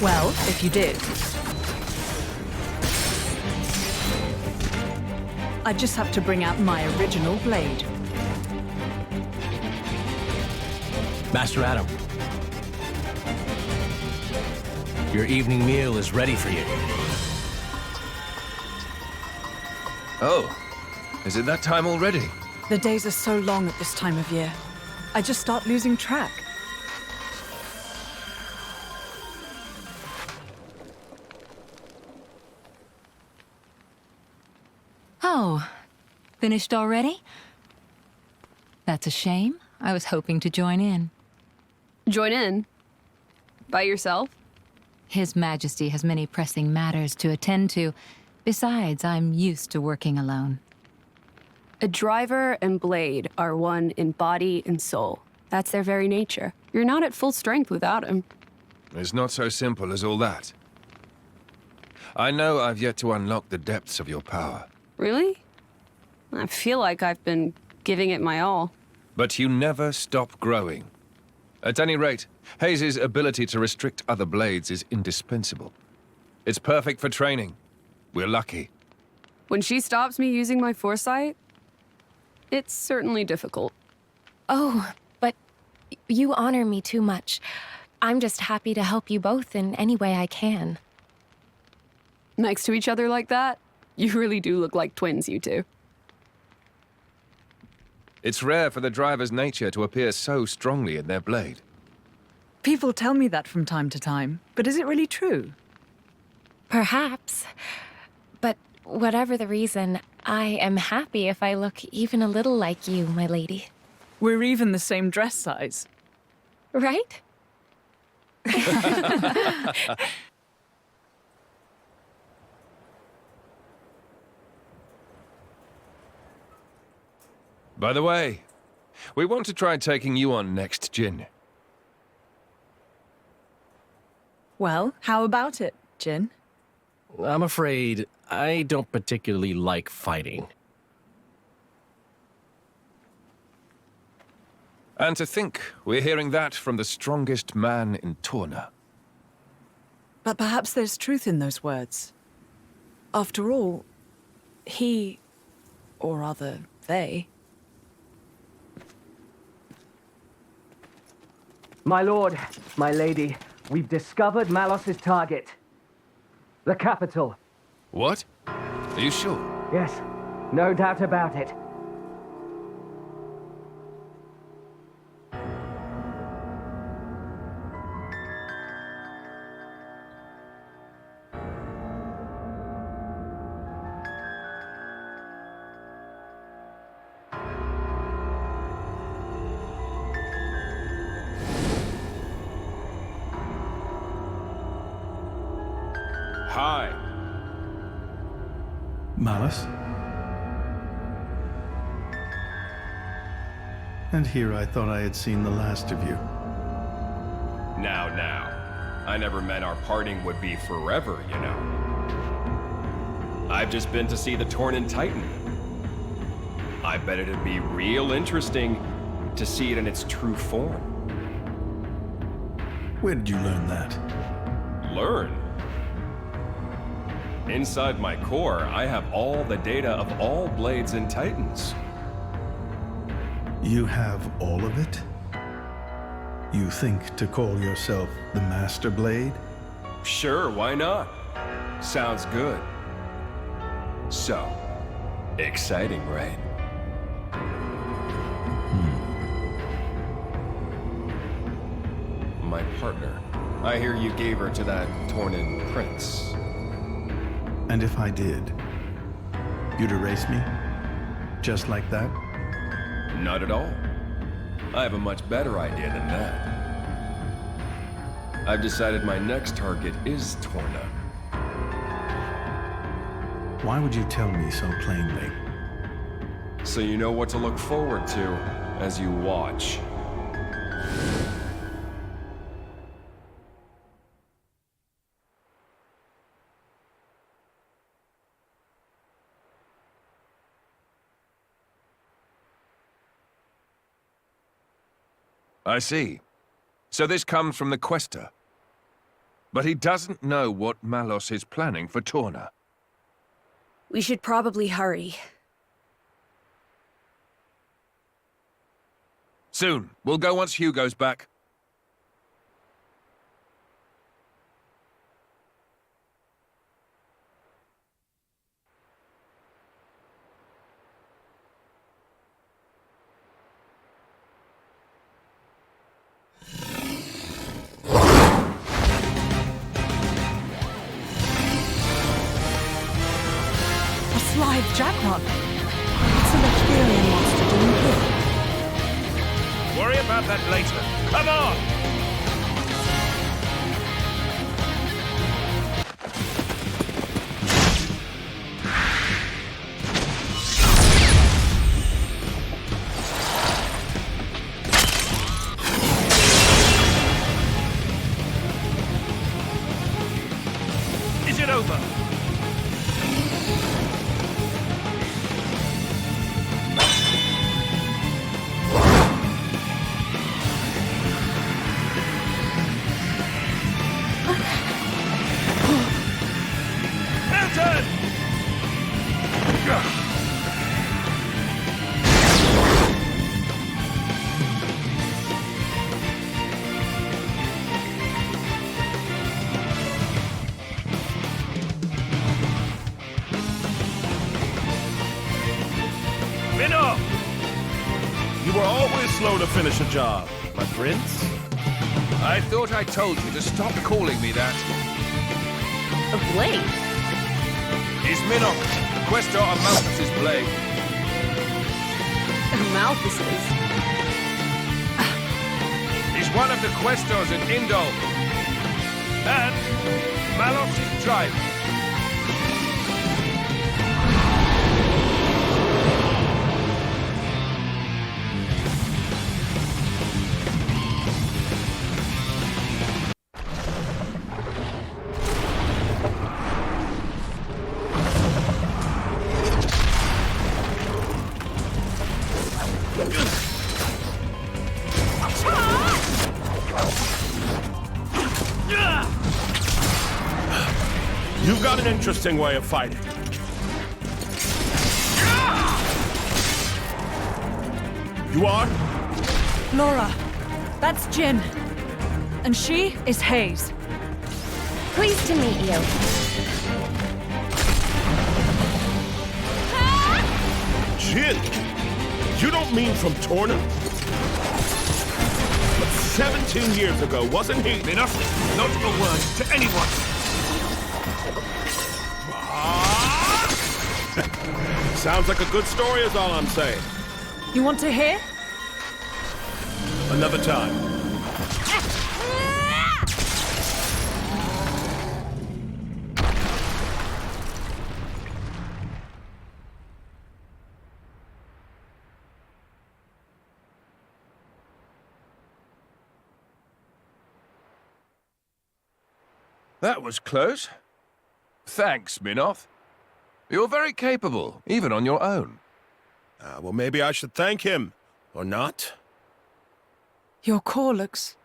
Well, if you did, I'd just have to bring out my original blade. Master Adam, your evening meal is ready for you. Oh, is it that time already? The days are so long at this time of year. I just start losing track. Oh, finished already? That's a shame. I was hoping to join in. Join in? By yourself? His Majesty has many pressing matters to attend to. Besides, I'm used to working alone. A driver and blade are one in body and soul. That's their very nature. You're not at full strength without him. It's not so simple as all that. I know I've yet to unlock the depths of your power. Really? I feel like I've been giving it my all. But you never stop growing. At any rate, Haze's ability to restrict other blades is indispensable. It's perfect for training. We're lucky. When she stops me using my foresight, it's certainly difficult. Oh, but you honor me too much. I'm just happy to help you both in any way I can. Next to each other like that, you really do look like twins, you two. It's rare for the driver's nature to appear so strongly in their blade. People tell me that from time to time, but is it really true? Perhaps. But whatever the reason, I am happy if I look even a little like you, my lady. We're even the same dress size. Right? By the way, we want to try taking you on next, Jin. Well, how about it, Jin? I'm afraid I don't particularly like fighting. And to think we're hearing that from the strongest man in Torna. But perhaps there's truth in those words. After all, he, or rather, they... My lord, my lady, we've discovered Malos's target. The capital. What? Are you sure? Yes, no doubt about it. Malus? And here I thought I had seen the last of you. Now. I never meant our parting would be forever, you know. I've just been to see the Tornan Titan. I bet it'd be real interesting to see it in its true form. Where did you learn that? Learn? Inside my core, I have all the data of all blades and titans. You have all of it? You think to call yourself the Master Blade? Sure, why not? Sounds good. So, exciting, right? My partner. I hear you gave her to that Tornan prince. And if I did, you'd erase me? Just like that? Not at all. I have a much better idea than that. I've decided my next target is Torna. Why would you tell me so plainly? So you know what to look forward to as you watch. I see. So this comes from the Quester. But he doesn't know what Malos is planning for Torna. We should probably hurry. Soon. We'll go once Hugo's back. Live jackpot. What's the Lecturian monster doing here? Worry about that later. Come on! Is it over? You were always slow to finish a job, my prince. I thought I told you to stop calling me that. A blade? He's Minnock, the Questor of Malthus's blade. Malthus's? He's one of the Questors in Indol. And Malos' driver. You've got an interesting way of fighting. You are? Laura, that's Jin. And she is Hayes. Pleased to meet you. Jin? You don't mean from Torna? But 17 years ago, wasn't he? Enough! Not a word to anyone! Sounds like a good story is all I'm saying. You want to hear? Another time. That was close. Thanks, Minoth. You're very capable, even on your own. Well, maybe I should thank him, or not? Your core looks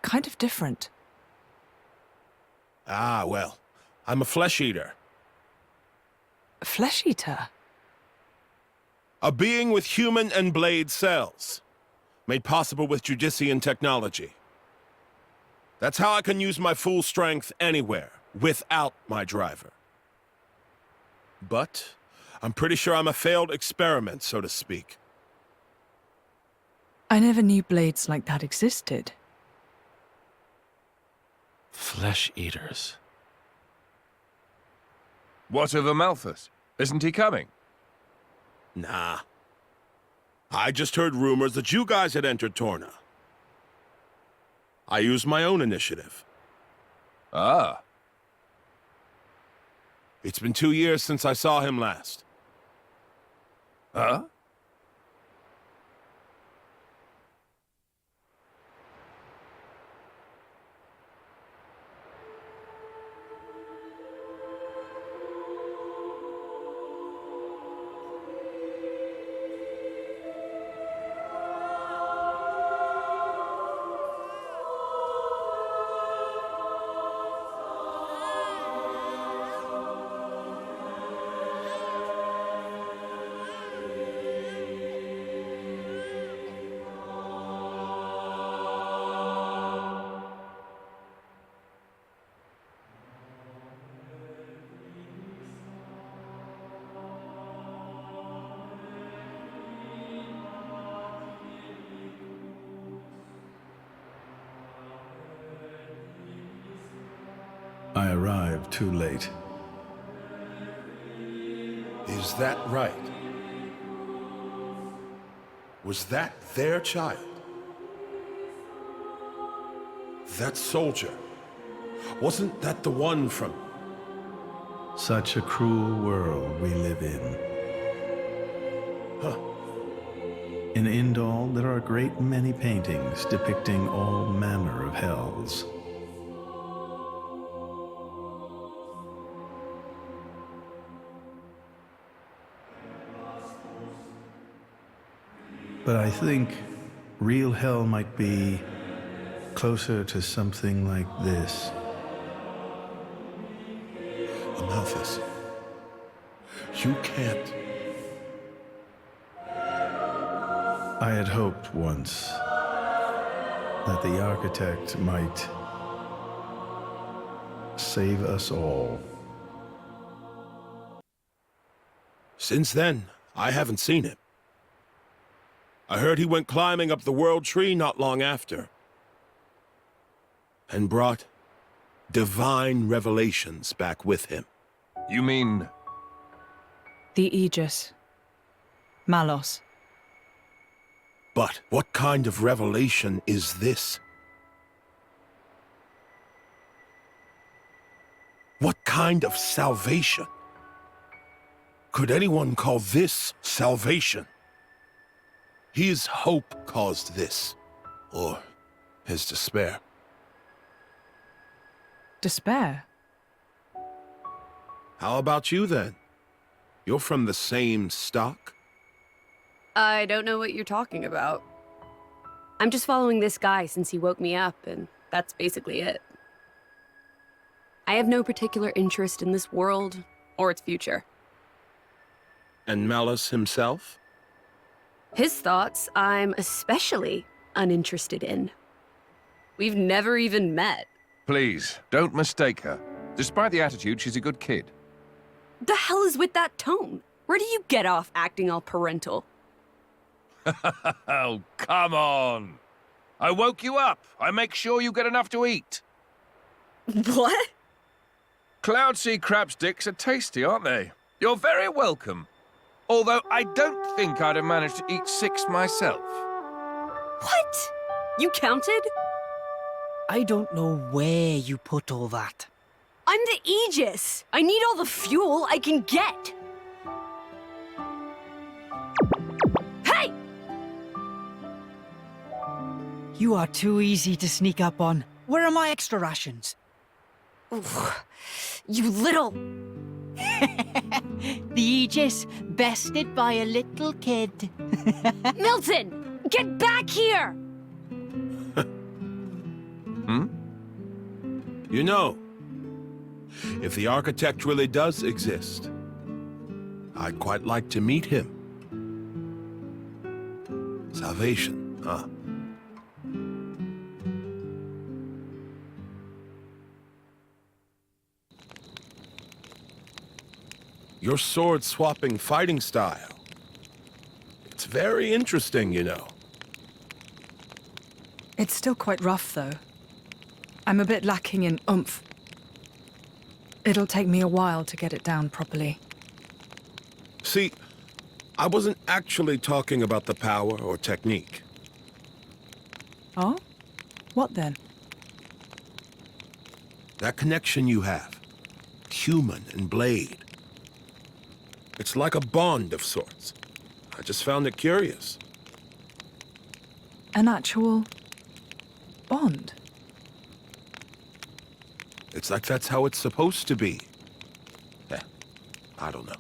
kind of different. Well, I'm a flesh eater. A flesh eater? A being with human and blade cells, made possible with Judician technology. That's how I can use my full strength anywhere, without my driver. But I'm pretty sure I'm a failed experiment, so to speak. I never knew blades like that existed. Flesh eaters. What of Amalthus? Isn't he coming? Nah. I just heard rumors that you guys had entered Torna. I used my own initiative. Ah. It's been 2 years since I saw him last. Huh? I arrived too late. Is that right? Was that their child? That soldier? Wasn't that the one from... Such a cruel world we live in. Huh. In Indal, there are a great many paintings depicting all manner of hells. But I think real hell might be closer to something like this. Amalthus, you can't... I had hoped once that the architect might save us all. Since then, I haven't seen him. I heard he went climbing up the World Tree not long after. And brought divine revelations back with him. You mean... The Aegis. Malos. But what kind of revelation is this? What kind of salvation? Could anyone call this salvation? His hope caused this, or his despair. Despair? How about you, then? You're from the same stock? I don't know what you're talking about. I'm just following this guy since he woke me up, and that's basically it. I have no particular interest in this world or its future. And Malus himself? His thoughts, I'm especially uninterested in. We've never even met. Please, don't mistake her. Despite the attitude, she's a good kid. The hell is with that tone? Where do you get off acting all parental? Oh, come on. I woke you up. I make sure you get enough to eat. What? Cloud sea crab sticks are tasty, aren't they? You're very welcome. Although I don't think I'd have managed to eat 6 myself. What? You counted? I don't know where you put all that. I'm the Aegis. I need all the fuel I can get. Hey! You are too easy to sneak up on. Where are my extra rations? You little... The Aegis, bested by a little kid. Milton! Get back here! Hmm? You know, if the architect really does exist, I'd quite like to meet him. Salvation, huh? Your sword-swapping fighting style. It's very interesting, you know. It's still quite rough, though. I'm a bit lacking in oomph. It'll take me a while to get it down properly. See, I wasn't actually talking about the power or technique. Oh? What then? That connection you have. Human and blade. It's like a bond of sorts. I just found it curious. An actual... bond? It's like that's how it's supposed to be. I don't know.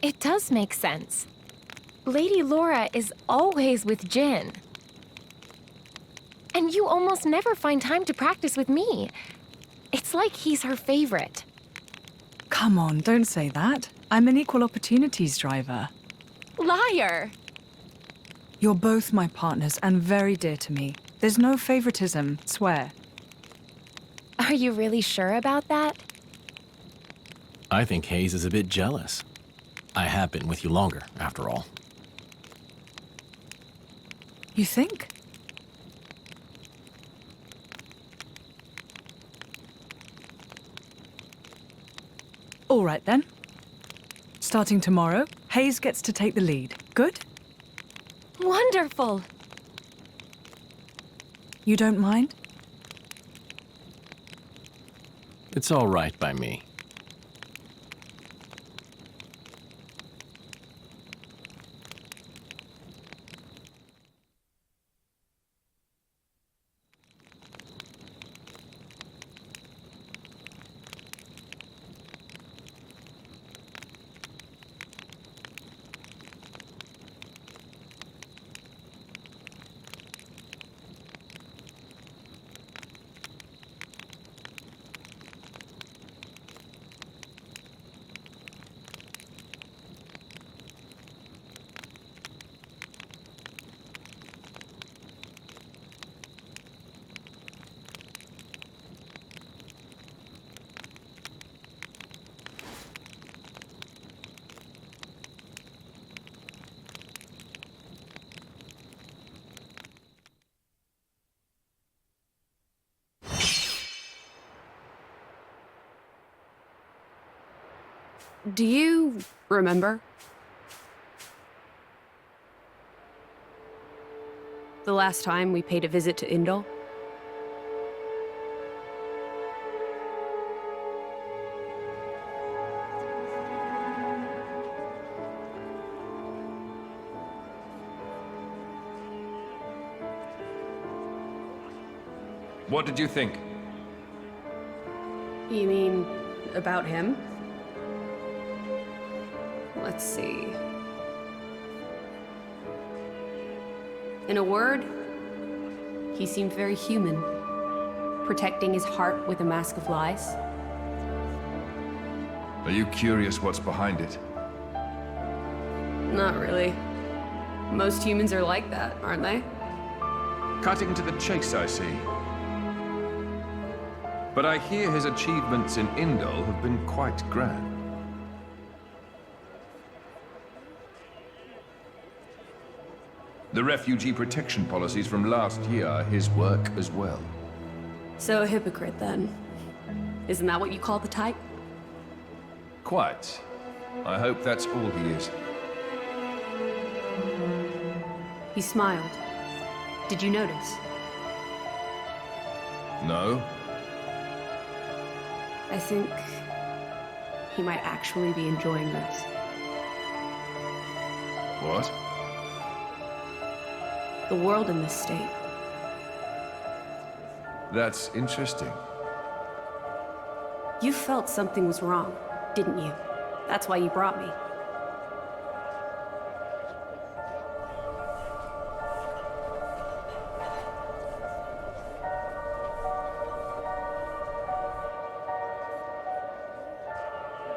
It does make sense. Lady Laura is always with Jin. And you almost never find time to practice with me. It's like he's her favorite. Come on, don't say that. I'm an equal opportunities driver. Liar! You're both my partners and very dear to me. There's no favoritism, swear. Are you really sure about that? I think Hayes is a bit jealous. I have been with you longer, after all. You think? All right, then. Starting tomorrow, Hayes gets to take the lead. Good? Wonderful! You don't mind? It's all right by me. Do you remember? The last time we paid a visit to Indol? What did you think? You mean about him? Let's see. In a word, he seemed very human, protecting his heart with a mask of lies. Are you curious what's behind it? Not really. Most humans are like that, aren't they? Cutting to the chase, I see. But I hear his achievements in Indol have been quite grand. The refugee protection policies from last year are his work as well. So a hypocrite, then. Isn't that what you call the type? Quite. I hope that's all he is. He smiled. Did you notice? No? I think he might actually be enjoying this. What? The world in this state. That's interesting. You felt something was wrong, didn't you? That's why you brought me.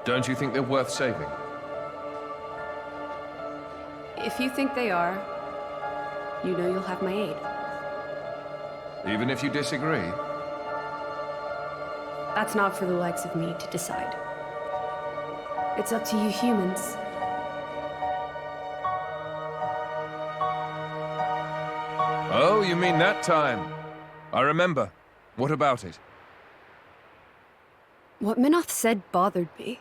Don't you think they're worth saving? If you think they are, you know you'll have my aid. Even if you disagree? That's not for the likes of me to decide. It's up to you humans. Oh, you mean that time? I remember. What about it? What Minoth said bothered me.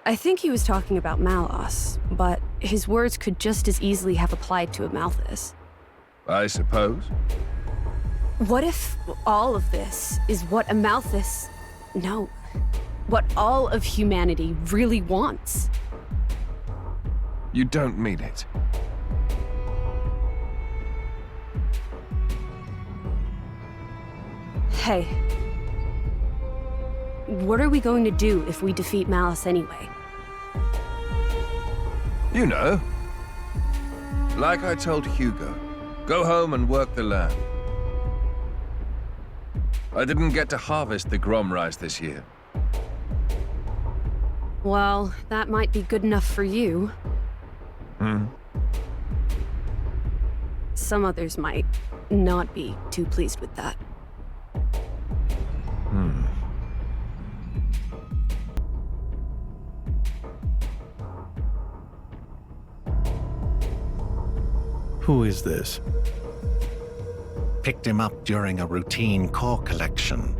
I think he was talking about Malos, but his words could just as easily have applied to a Malthus. I suppose. What if all of this is what a Malthus... No. What all of humanity really wants? You don't mean it. Hey. What are we going to do if we defeat Malice anyway? You know. Like I told Hugo, go home and work the land. I didn't get to harvest the Grom rice this year. Well, that might be good enough for you. Some others might not be too pleased with that. Who is this? Picked him up during a routine core collection.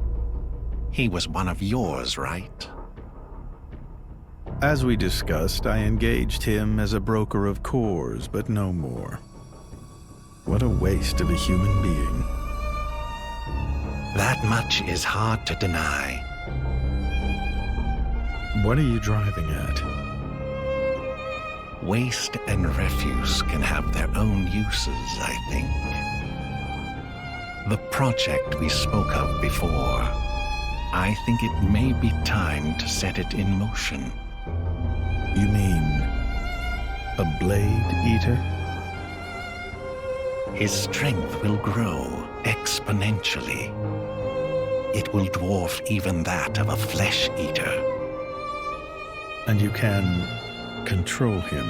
He was one of yours, right? As we discussed, I engaged him as a broker of cores, but no more. What a waste of a human being. That much is hard to deny. What are you driving at? Waste and refuse can have their own uses, I think. The project we spoke of before, I think it may be time to set it in motion. You mean a blade eater? His strength will grow exponentially. It will dwarf even that of a flesh eater. And you can control him?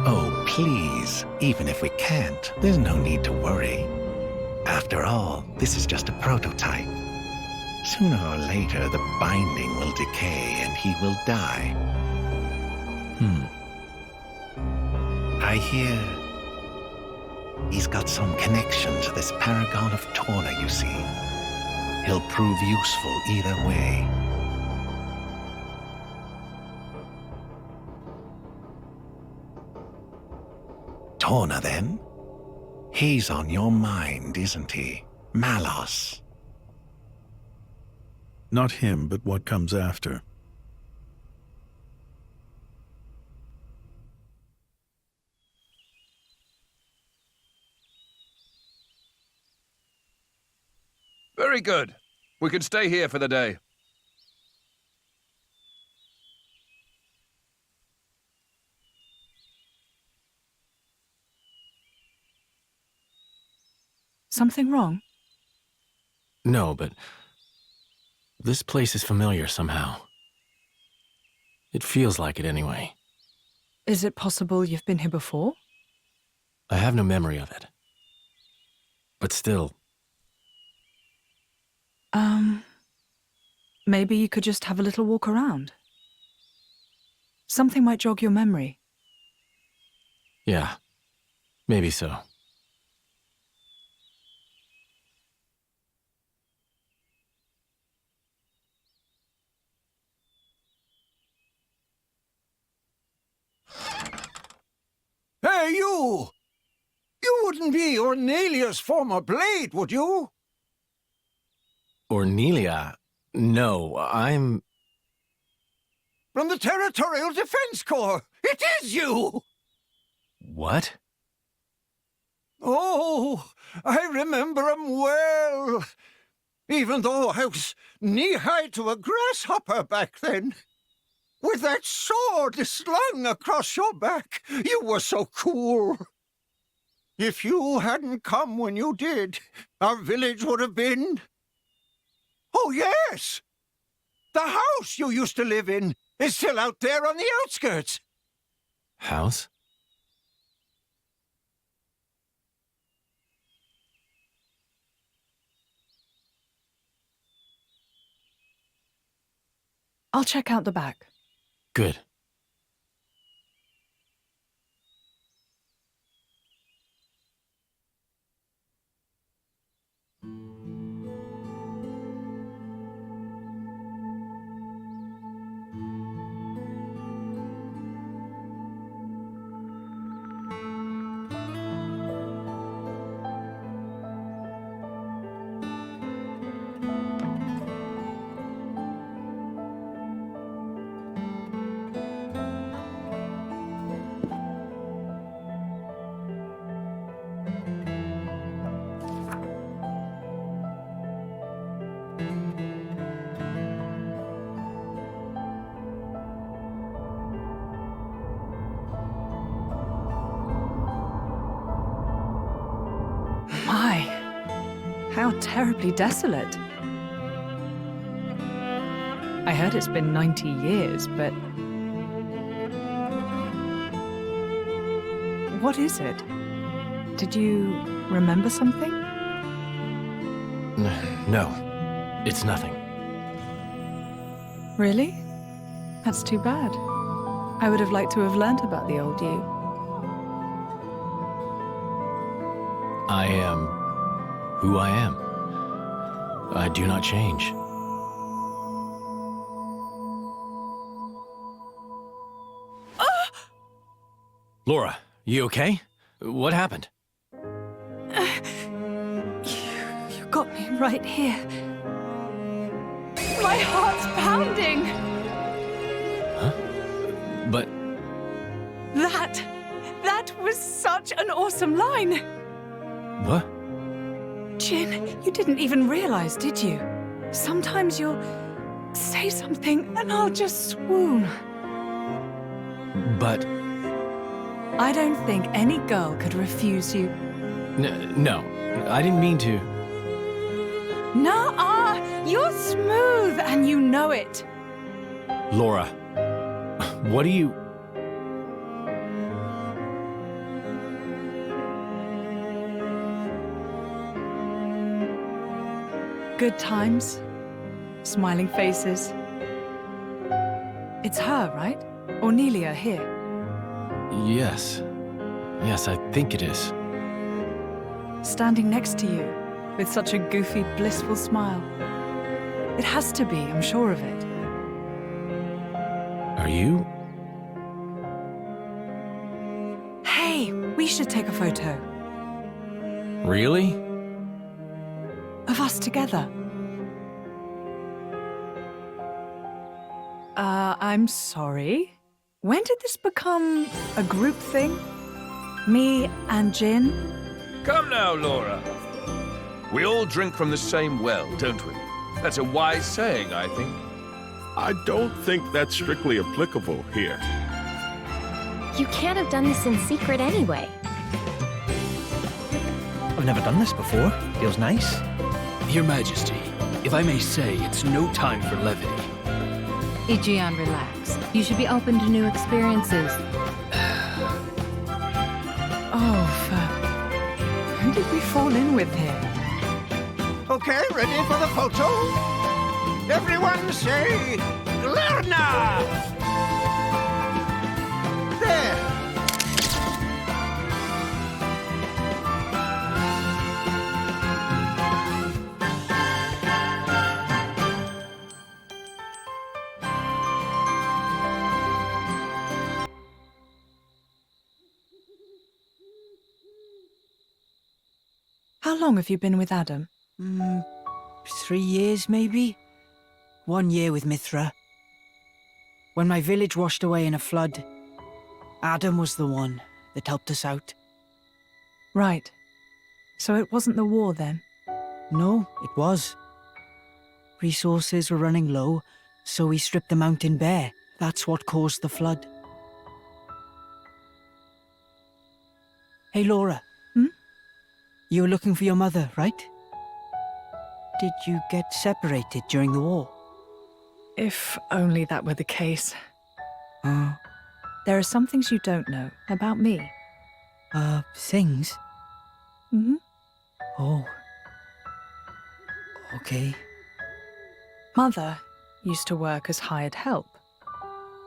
Oh, please. Even if we can't, there's no need to worry. After all, this is just a prototype. Sooner or later, the binding will decay and he will die. I hear he's got some connection to this paragon of Torna, you see. He'll prove useful either way. Torna, then? He's on your mind, isn't he? Malos. Not him, but what comes after. Very good. We can stay here for the day. Something wrong? No, but this place is familiar somehow. It feels like it anyway. Is it possible you've been here before? I have no memory of it. But still... Maybe you could just have a little walk around. Something might jog your memory. Yeah, maybe so. Hey, you! You wouldn't be Ornelia's former blade, would you? Ornelia? No, I'm... From the Territorial Defense Corps! It is you! What? Oh, I remember 'em well. even though I was knee-high to a grasshopper back then. With that sword slung across your back, you were so cool. If you hadn't come when you did, our village would have been... Oh, yes! The house you used to live in is still out there on the outskirts. House? I'll check out the back. Good. My, how terribly desolate. I heard it's been 90 years, but... What is it? Did you remember something? No, it's nothing. Really? That's too bad. I would have liked to have learnt about the old you. I am who I am. I do not change. Laura, you okay? What happened? You got me right here. My heart's pounding! Huh? But... That was such an awesome line! What? Jin, you didn't even realize, did you? Sometimes you'll say something and I'll just swoon. But... I don't think any girl could refuse you. No, I didn't mean to. Nuh-uh! You're smooth and you know it. Laura, what do you... Good times, smiling faces. It's her, right? Ornelia here. Yes. Yes, I think it is. Standing next to you, with such a goofy, blissful smile. It has to be, I'm sure of it. Are you? Hey, we should take a photo. Really? Of us together. I'm sorry. When did this become a group thing? Me and Jin? Come now, Laura. We all drink from the same well, don't we? That's a wise saying, I think. I don't think that's strictly applicable here. You can't have done this in secret anyway. I've never done this before. Feels nice. Your Majesty, if I may say, it's no time for levity. Ichian, relax. You should be open to new experiences. Oh, who did we fall in with here? Okay, ready for the photo? Everyone say, Lerna! There! How long have you been with Adam? 3 years, maybe? 1 year with Mithra. When my village washed away in a flood, Adam was the one that helped us out. Right. So it wasn't the war then? No, it was. Resources were running low, so we stripped the mountain bare. That's what caused the flood. Hey, Laura. You were looking for your mother, right? Did you get separated during the war? If only that were the case. There are some things you don't know about me. Things? Mm-hmm. Oh. Okay. Mother used to work as hired help.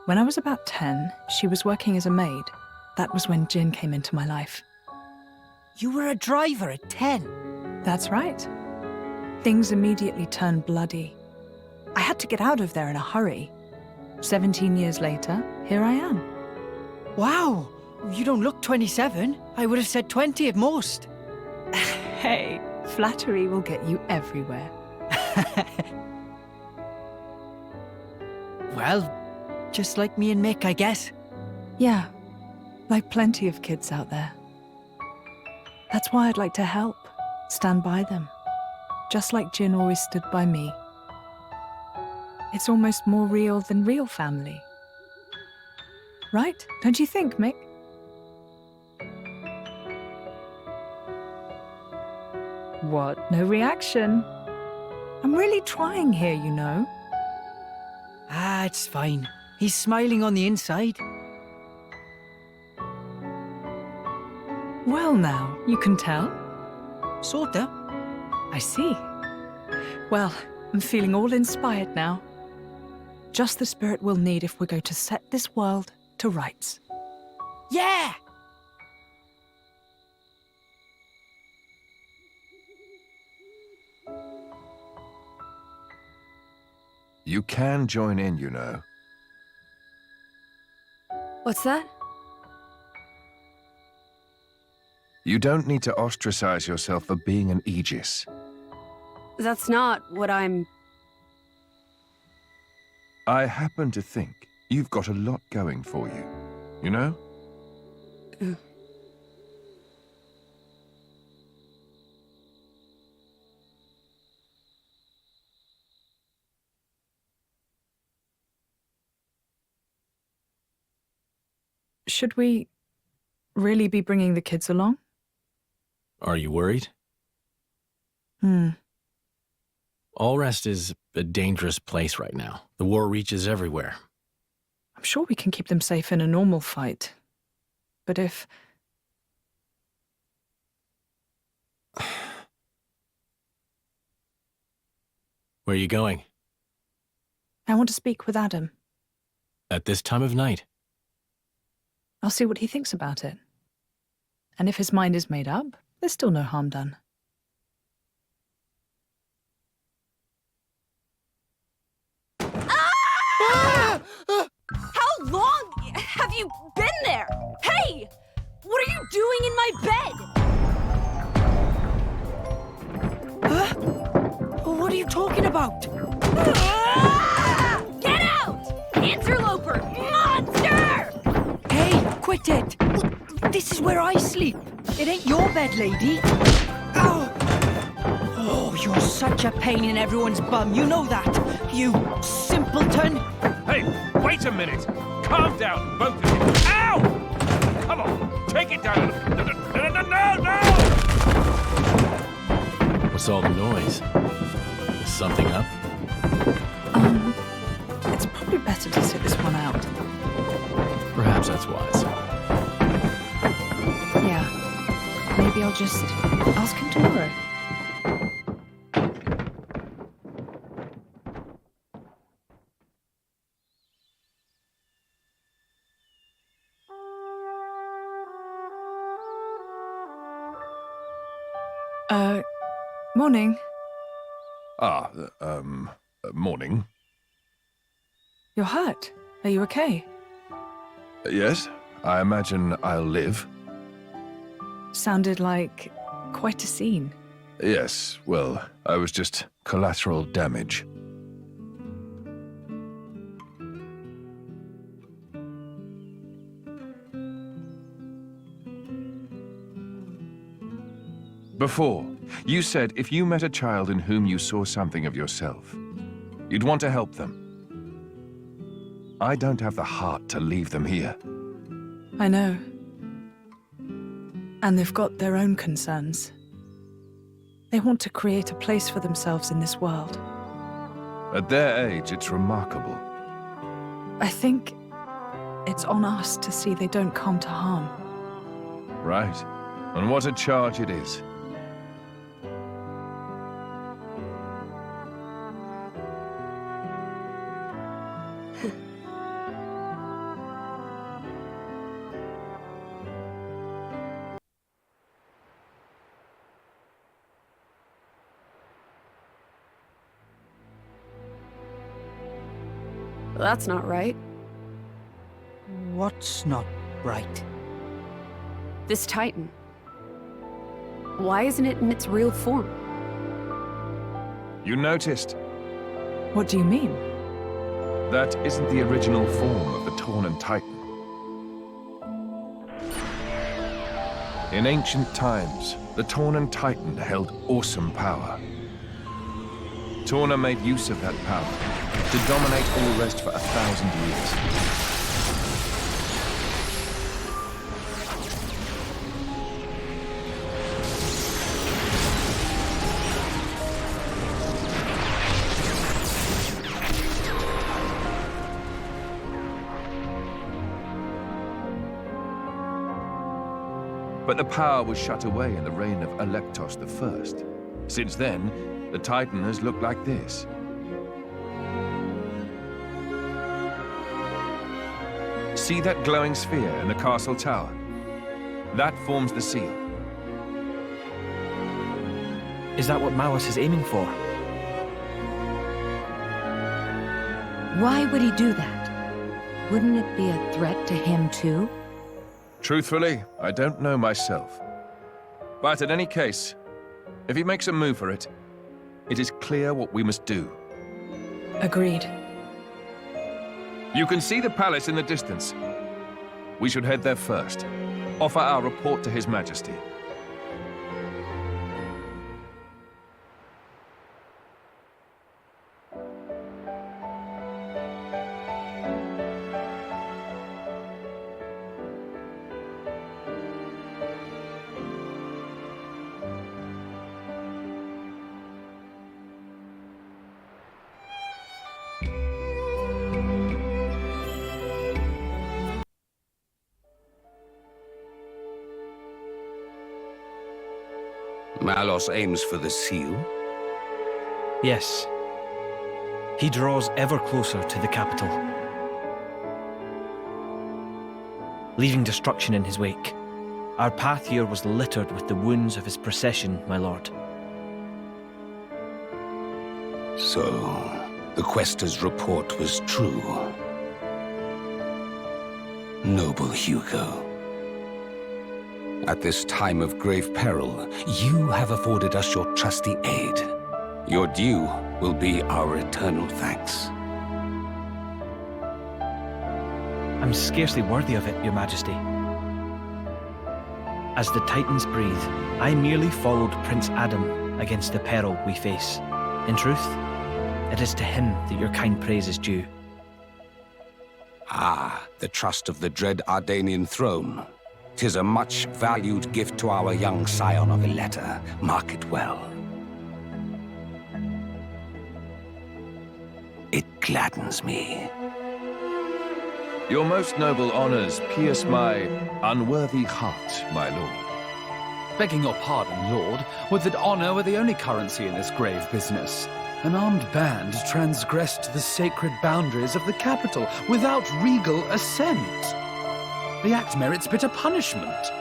When I was about 10, she was working as a maid. That was when Jin came into my life. You were a driver at 10? That's right. Things immediately turned bloody. I had to get out of there in a hurry. 17 years later, here I am. Wow! You don't look 27. I would have said 20 at most. Hey, flattery will get you everywhere. Well, just like me and Mick, I guess. Yeah, like plenty of kids out there. That's why I'd like to help, stand by them, just like Jin always stood by me. It's almost more real than real family. Right? Don't you think, Mick? What? No reaction? I'm really trying here, you know. Ah, it's fine. He's smiling on the inside. Well now, you can tell. Sorta. I see. Well, I'm feeling all inspired now. Just the spirit we'll need if we're going to set this world to rights. Yeah! You can join in, you know. What's that? You don't need to ostracize yourself for being an Aegis. That's not what I'm... I happen to think you've got a lot going for you, you know? Should we really be bringing the kids along? Are you worried? Allrest is a dangerous place right now. The war reaches everywhere. I'm sure we can keep them safe in a normal fight. But if... Where are you going? I want to speak with Adam. At this time of night? I'll see what he thinks about it. And if his mind is made up, there's still no harm done. How long have you been there? Hey! What are you doing in my bed? What are you talking about? Get out! Interloper! Monster! Hey, quit it! This is where I sleep. It ain't your bed, lady. Ow! Oh, you're such a pain in everyone's bum. You know that, you simpleton. Hey, wait a minute! Calm down, both of you! Ow! Come on, take it down! No! What's all the noise? Is something up? It's probably better to sit this one out. Perhaps that's wise. Yeah. Maybe I'll just ask him tomorrow. Morning. Morning. You're hurt. Are you okay? Yes, I imagine I'll live. Sounded like quite a scene. Yes, well, I was just collateral damage. Before, you said if you met a child in whom you saw something of yourself, You'd want to help them. I don't have the heart to leave them here. I know. And they've got their own concerns. They want to create a place for themselves in this world. At their age, it's remarkable. I think it's on us to see they don't come to harm. Right. And what a charge it is. That's not right. What's not right? This Titan. Why isn't it in its real form? You noticed? What do you mean? That isn't the original form of the Tornan Titan. In ancient times, the Tornan Titan held awesome power. Torna made use of that power to dominate all the rest for 1,000 years. But the power was shut away in the reign of Electos I. Since then, the Titan has looked like this. See that glowing sphere in the castle tower? That forms the seal. Is that what Malus is aiming for? Why would he do that? Wouldn't it be a threat to him too? Truthfully, I don't know myself. But in any case, if he makes a move for it, it is clear what we must do. Agreed. You can see the palace in the distance. We should head there first. Offer our report to His Majesty. Malos aims for the seal? Yes. He draws ever closer to the capital, leaving destruction in his wake. Our path here was littered with the wounds of his procession, my lord. So, the Quester's report was true. Noble Hugo. At this time of grave peril, you have afforded us your trusty aid. Your due will be our eternal thanks. I'm scarcely worthy of it, Your Majesty. As the Titans breathe, I merely followed Prince Adam against the peril we face. In truth, it is to him that your kind praise is due. Ah, the trust of the dread Ardanian throne. 'Tis a much-valued gift to our young scion of Ileta. Mark it well. It gladdens me. Your most noble honors pierce my unworthy heart, my lord. Begging your pardon, Lord, would that honor were the only currency in this grave business. An armed band transgressed the sacred boundaries of the capital without regal assent. The act merits bitter punishment.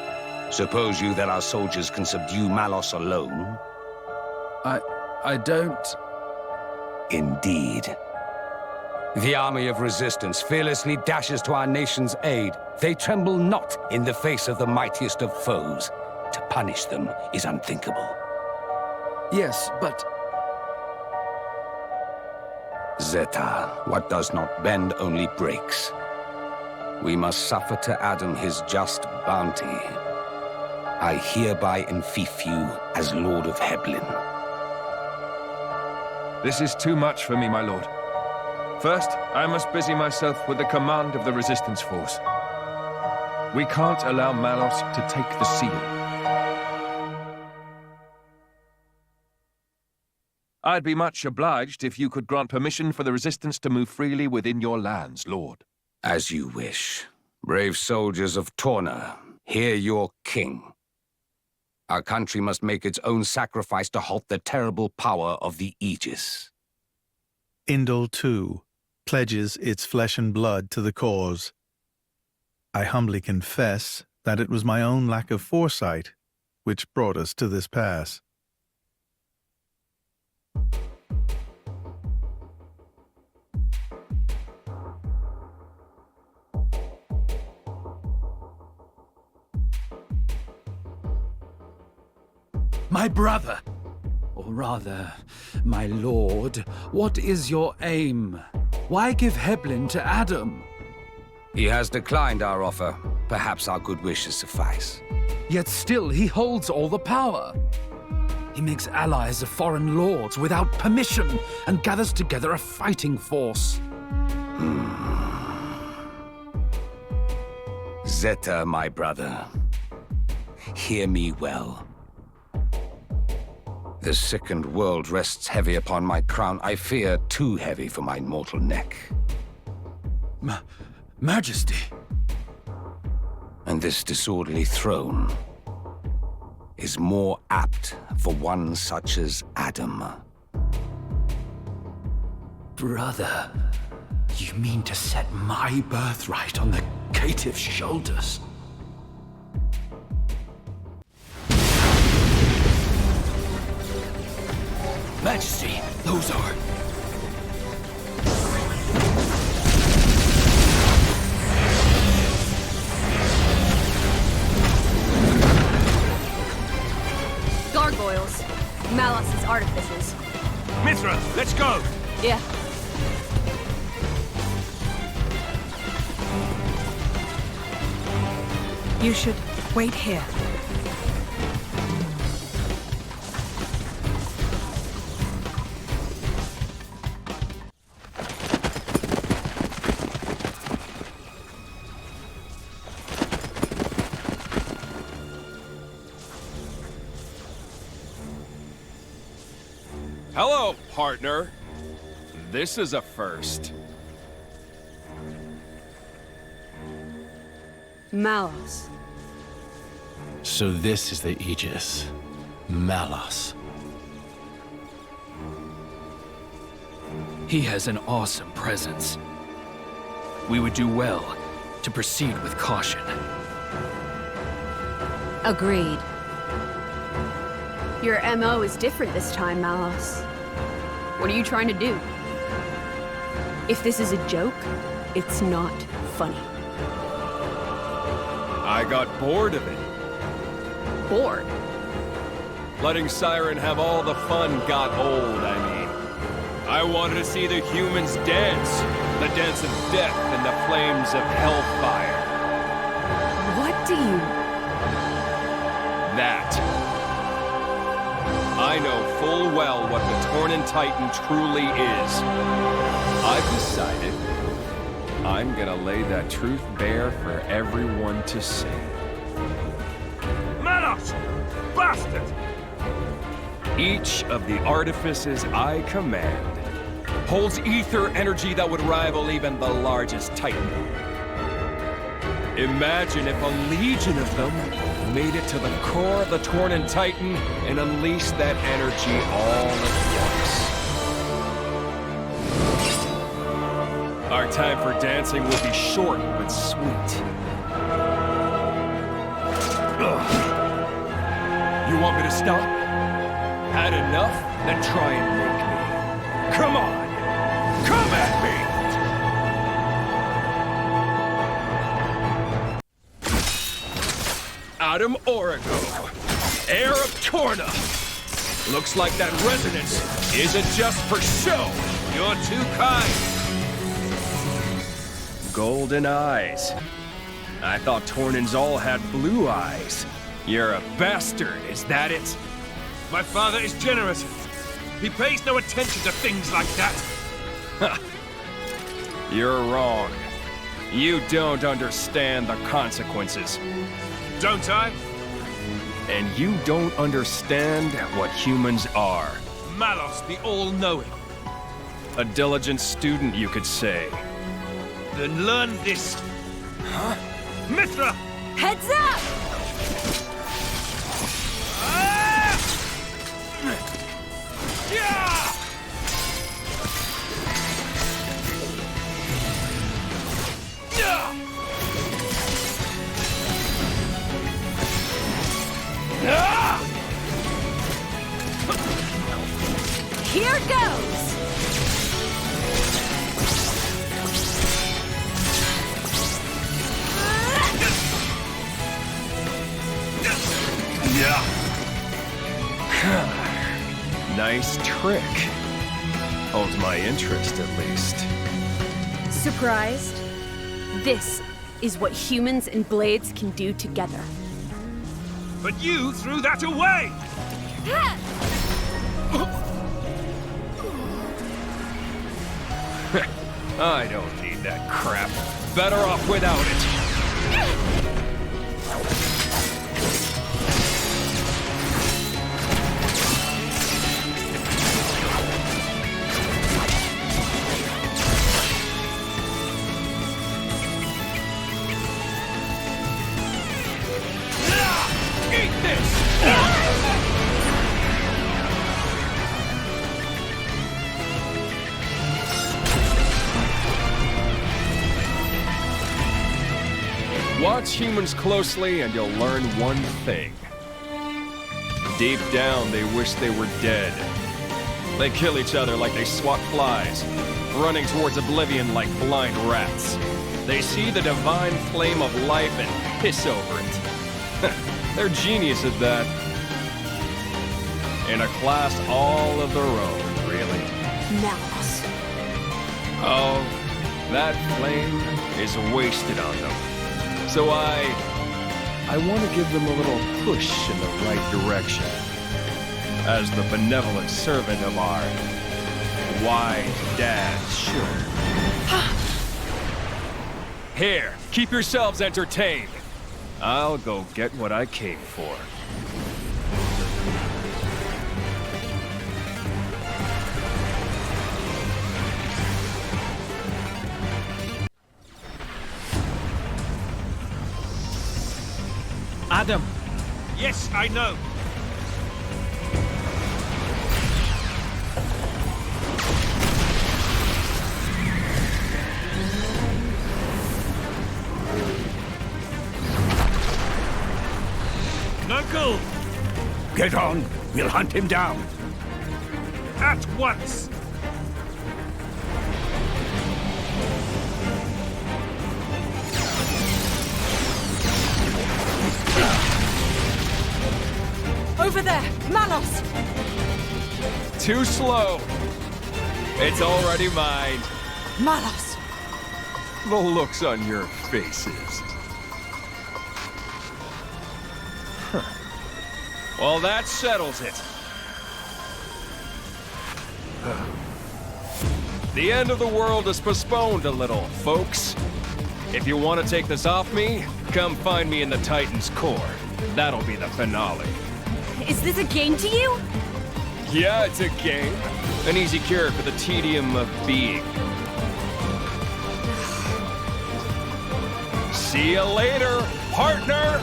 Suppose you that our soldiers can subdue Malos alone? I don't... Indeed. The army of resistance fearlessly dashes to our nation's aid. They tremble not in the face of the mightiest of foes. To punish them is unthinkable. Yes, but... Zeta, what does not bend only breaks. We must suffer to Adam his just bounty. I hereby enfeoff you as Lord of Heblin. This is too much for me, my lord. First, I must busy myself with the command of the resistance force. We can't allow Malos to take the seal. I'd be much obliged if you could grant permission for the resistance to move freely within your lands, Lord. As you wish. Brave soldiers of Torna, hear your king. Our country must make its own sacrifice to halt the terrible power of the Aegis. Indol, too, pledges its flesh and blood to the cause. I humbly confess that it was my own lack of foresight which brought us to this pass. My brother, or rather, my lord, what is your aim? Why give Heblin to Adam? He has declined our offer. Perhaps our good wishes suffice. Yet still he holds all the power. He makes allies of foreign lords without permission and gathers together a fighting force. Zeta, my brother, hear me well. The sickened world rests heavy upon my crown. I fear too heavy for my mortal neck. Majesty. And this disorderly throne is more apt for one such as Adam. Brother, you mean to set my birthright on the caitiff's shoulders? Majesty, those are... Gargoyles. Malos' artifices. Mithra, let's go! Yeah. You should wait here. Hello, partner. This is a first. Malos. So this is the Aegis. Malos. He has an awesome presence. We would do well to proceed with caution. Agreed. Your MO is different this time, Malos. What are you trying to do? If this is a joke, it's not funny. I got bored of it. Bored? Letting Siren have all the fun got old, I mean. I wanted to see the humans dance. The dance of death and the flames of hellfire. What do you... That. I know full well what the Tornan Titan truly is. I've decided I'm gonna lay that truth bare for everyone to see. Malos! Bastard! Each of the artifices I command holds ether energy that would rival even the largest Titan. Imagine if a legion of them made it to the core of the Tornan Titan and unleashed that energy all at once. Our time for dancing will be short but sweet. Ugh. You want me to stop? Had enough? Then try and make me. Come on! Come at me! Adam Origo, heir of Torna. Looks like that resonance isn't just for show. You're too kind. Golden eyes. I thought Tornans all had blue eyes. You're a bastard, is that it? My father is generous. He pays no attention to things like that. You're wrong. You don't understand the consequences. Don't I? And you don't understand what humans are. Malos, the all-knowing. A diligent student, you could say. Then learn this. Huh? Mithra! Heads up! Here goes! Nice trick. Holds my interest, at least. Surprised? This is what humans and blades can do together. But you threw that away! I don't need that crap. Better off without it. Watch humans closely and you'll learn one thing. Deep down, they wish they were dead. They kill each other like they swat flies, running towards oblivion like blind rats. They see the divine flame of life and piss over it. They're genius at that. In a class all of their own, really. Mouse. Oh, that flame is wasted on them. So I want to give them a little push in the right direction. As the benevolent servant of our wise dad should. Here, keep yourselves entertained. I'll go get what I came for. Adam! Yes, I know. Uncle! Get on! We'll hunt him down! At once! Over there! Malos! Too slow. It's already mine. Malos! The looks on your faces. Well, that settles it. The end of the world is postponed a little, folks. If you want to take this off me, come find me in the Titan's core. That'll be the finale. Is this a game to you? Yeah, it's a game. An easy cure for the tedium of being. See you later, partner!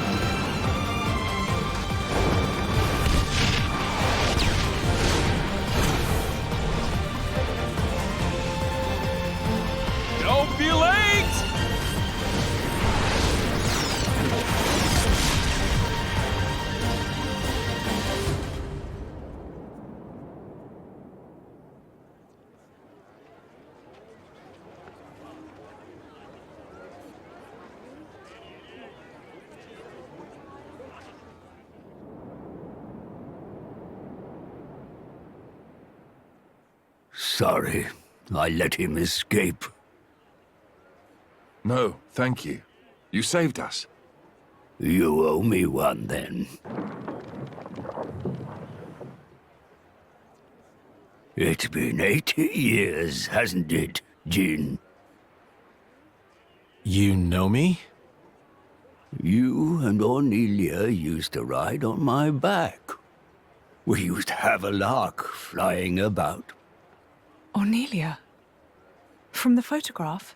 Don't be late! Sorry, I let him escape. No, thank you. You saved us. You owe me one, then. It's been 80 years, hasn't it, Jin? You know me? You and Ornelia used to ride on my back. We used to have a lark flying about. Ornelia? From the photograph?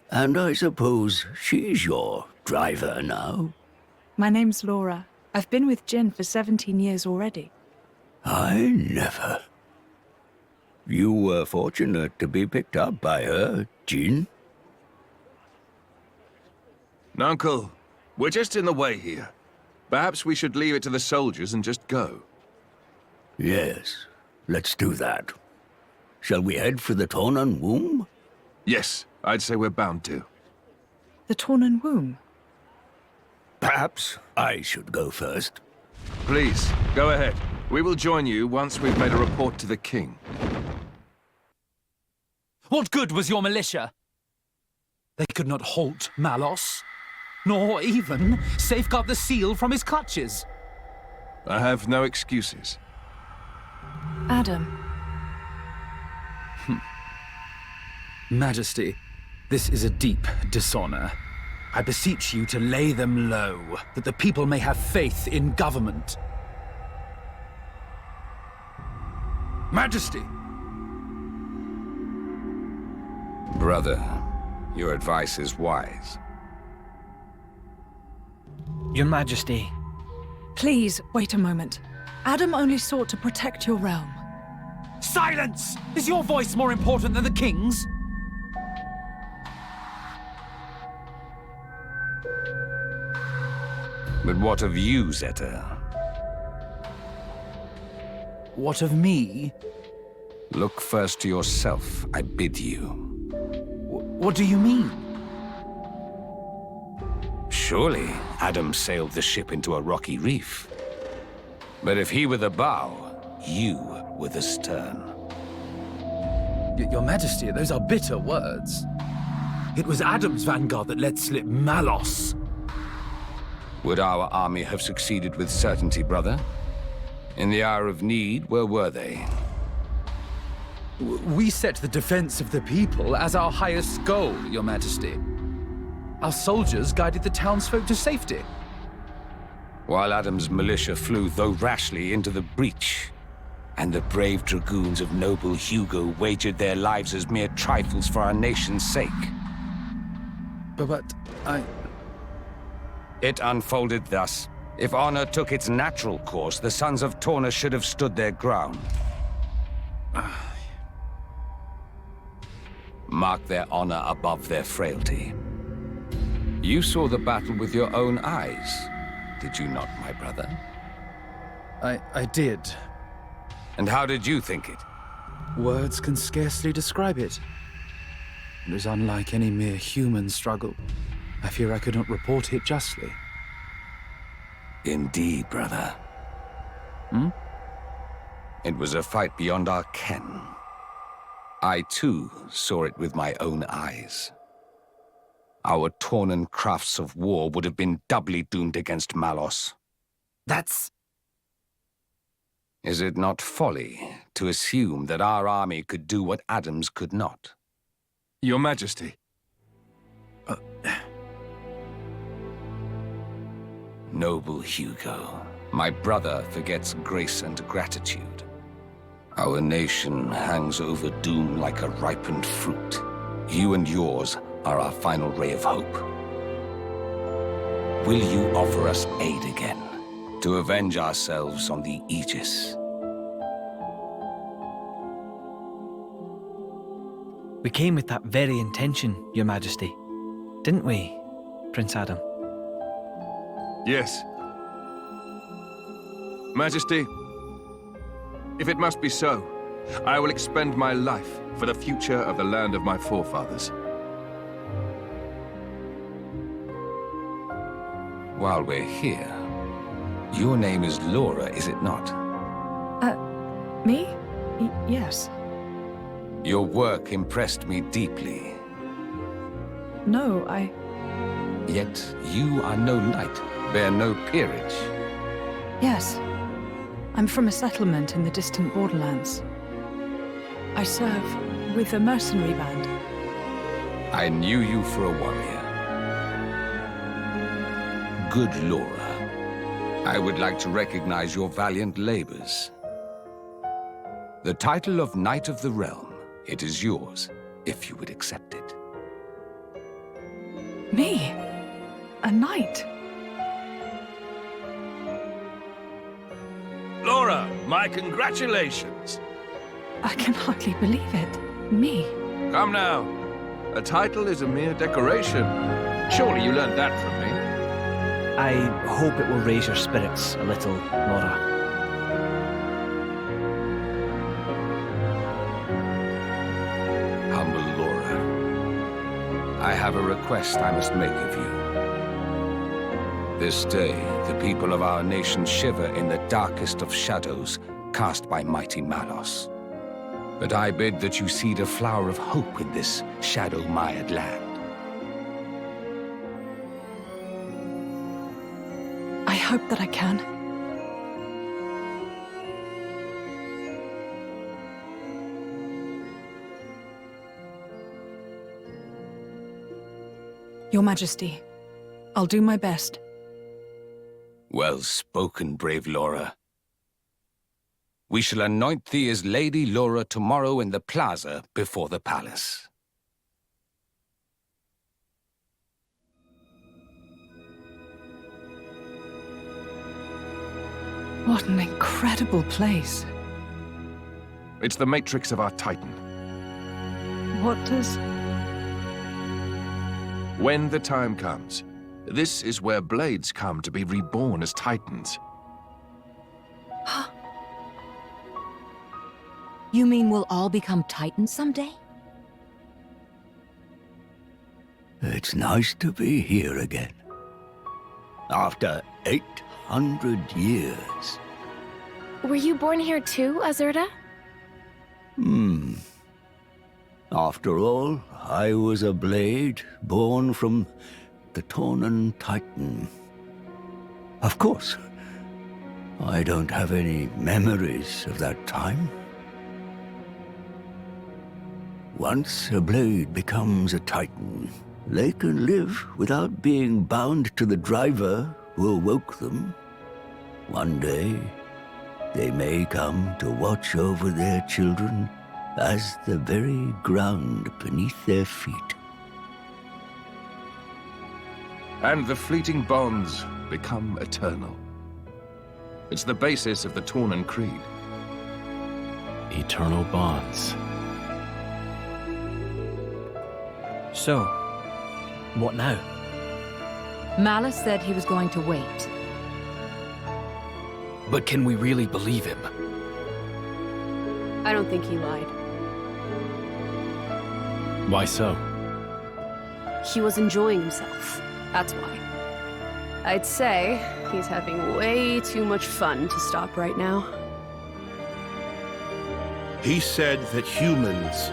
And I suppose she's your driver now? My name's Laura. I've been with Jin for 17 years already. I never. You were fortunate to be picked up by her, Jin. Uncle, we're just in the way here. Perhaps we should leave it to the soldiers and just go. Yes, let's do that. Shall we head for the Tornan womb? Yes, I'd say we're bound to. The Tornan womb? Perhaps I should go first. Please, go ahead. We will join you once we've made a report to the king. What good was your militia? They could not halt Malos, nor even safeguard the seal from his clutches. I have no excuses. Adam. Majesty, this is a deep dishonor. I beseech you to lay them low, that the people may have faith in government. Majesty! Brother, your advice is wise. Your Majesty. Please, wait a moment. Adam only sought to protect your realm. Silence! Is your voice more important than the king's? But what of you, Zeta? What of me? Look first to yourself, I bid you. What do you mean? Surely Adam sailed the ship into a rocky reef. But if he were the bow, you were the stern. Your Majesty, those are bitter words. It was Adam's vanguard that let slip Malos. Would our army have succeeded with certainty, brother? In the hour of need, where were they? We set the defense of the people as our highest goal, Your Majesty. Our soldiers guided the townsfolk to safety. While Adam's militia flew, though rashly, into the breach, and the brave dragoons of noble Hugo wagered their lives as mere trifles for our nation's sake. But It unfolded thus. If honor took its natural course, the sons of Torna should have stood their ground. Mark their honor above their frailty. You saw the battle with your own eyes, did you not, my brother? I did. And how did you think it? Words can scarcely describe it. It was unlike any mere human struggle. I fear I could not report it justly. Indeed, brother. It was a fight beyond our ken. I, too, saw it with my own eyes. Our Tornan crafts of war would have been doubly doomed against Malos. That's... Is it not folly to assume that our army could do what Adam's could not? Your Majesty. Noble Hugo, my brother forgets grace and gratitude. Our nation hangs over doom like a ripened fruit. You and yours are our final ray of hope. Will you offer us aid again, to avenge ourselves on the Aegis? We came with that very intention, Your Majesty. Didn't we, Prince Adam? Yes. Majesty, if it must be so, I will expend my life for the future of the land of my forefathers. While we're here, your name is Laura, is it not? Me? Yes. Your work impressed me deeply. No, Yet you are no knight, bear no peerage. Yes. I'm from a settlement in the distant borderlands. I serve with a mercenary band. I knew you for a warrior. Good Laura. I would like to recognize your valiant labors. The title of Knight of the Realm, it is yours, if you would accept it. Me? A knight? Laura, my congratulations. I can hardly believe it. Me? Come now. A title is a mere decoration. Surely you learned that from me. I hope it will raise your spirits a little, Laura. Humble Laura, I have a request I must make of you. This day, the people of our nation shiver in the darkest of shadows cast by mighty Malos. But I bid that you seed a flower of hope in this shadow-mired land. I hope that I can. Your Majesty, I'll do my best. Well spoken, brave Laura. We shall anoint thee as Lady Laura tomorrow in the plaza before the palace. What an incredible place. It's the matrix of our Titan. What does... When the time comes, this is where blades come to be reborn as Titans. You mean we'll all become Titans someday? It's nice to be here again. After 800 years. Were you born here too, Azurda? After all, I was a blade born from the Tornan Titan. Of course, I don't have any memories of that time. Once a blade becomes a Titan, they can live without being bound to the driver who awoke them. One day, they may come to watch over their children as the very ground beneath their feet. And the fleeting bonds become eternal. It's the basis of the Tornan Creed. Eternal bonds. So, what now? Malus said he was going to wait. But can we really believe him? I don't think he lied. Why so? He was enjoying himself. That's why. I'd say he's having way too much fun to stop right now. He said that humans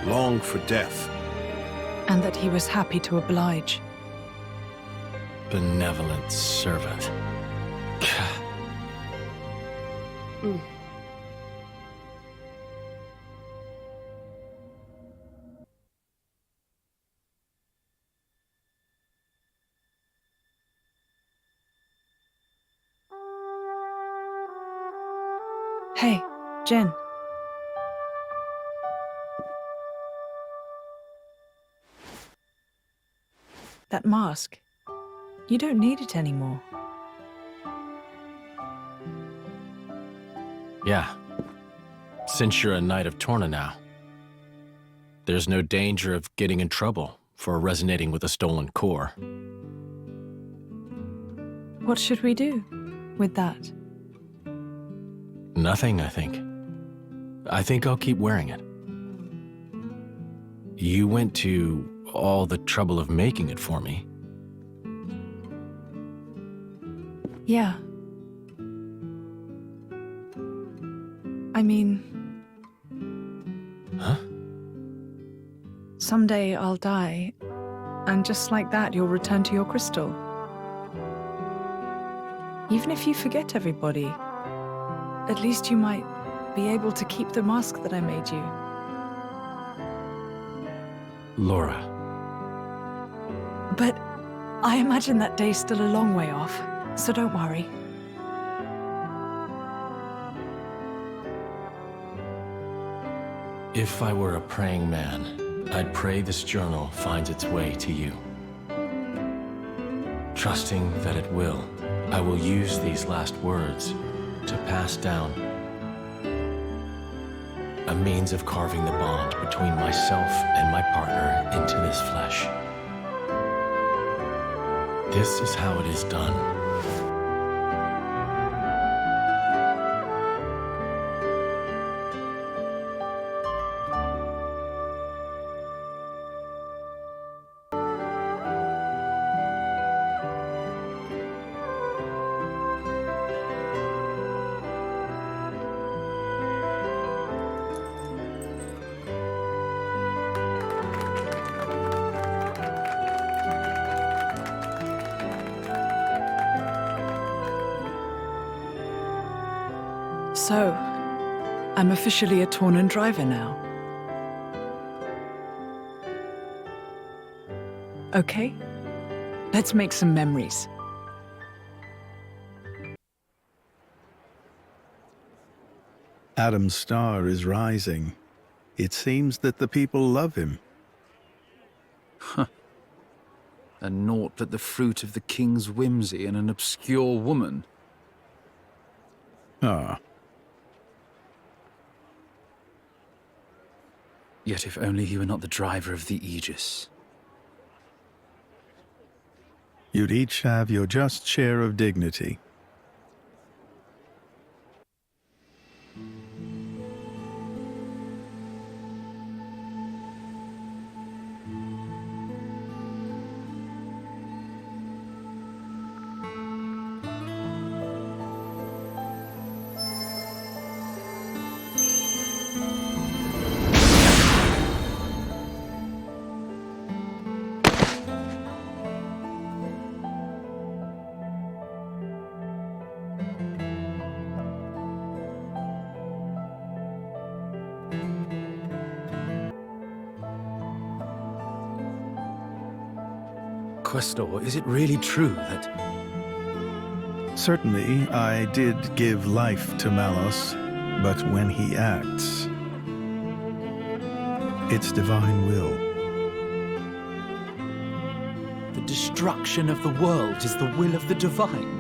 long for death. And that he was happy to oblige. Benevolent servant. Hey, Jen. That mask. You don't need it anymore. Yeah. Since you're a Knight of Torna now, there's no danger of getting in trouble for resonating with a stolen core. What should we do with that? Nothing, I think. I think I'll keep wearing it. You went to all the trouble of making it for me. Yeah. I mean... Huh? Someday I'll die, and just like that you'll return to your crystal. Even if you forget everybody, at least you might be able to keep the mask that I made you. Laura. But I imagine that day's still a long way off, so don't worry. If I were a praying man, I'd pray this journal finds its way to you. Trusting that it will, I will use these last words to pass down a means of carving the bond between myself and my partner into this flesh. This is how it is done. So, I'm officially a Tornan driver now. Okay, let's make some memories. Adam's star is rising. It seems that the people love him. Huh. And naught but the fruit of the king's whimsy and an obscure woman. Ah. Yet if only he were not the driver of the Aegis. You'd each have your just share of dignity. Questor, is it really true that... Certainly, I did give life to Malos, but when he acts, it's divine will. The destruction of the world is the will of the divine?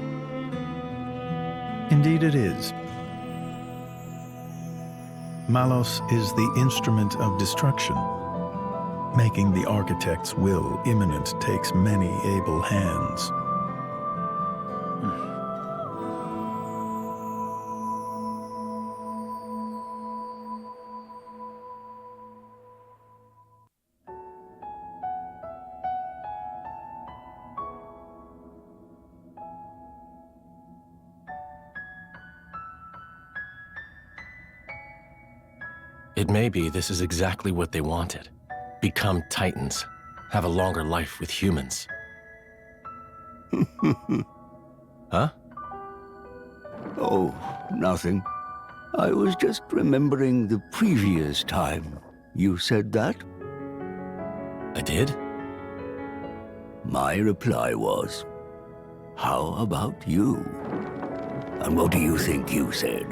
Indeed it is. Malos is the instrument of destruction. Making the architect's will imminent takes many able hands. It may be this is exactly what they wanted. Become Titans. Have a longer life with humans. Huh? Oh, nothing. I was just remembering the previous time you said that. I did? My reply was, how about you? And what do you think you said?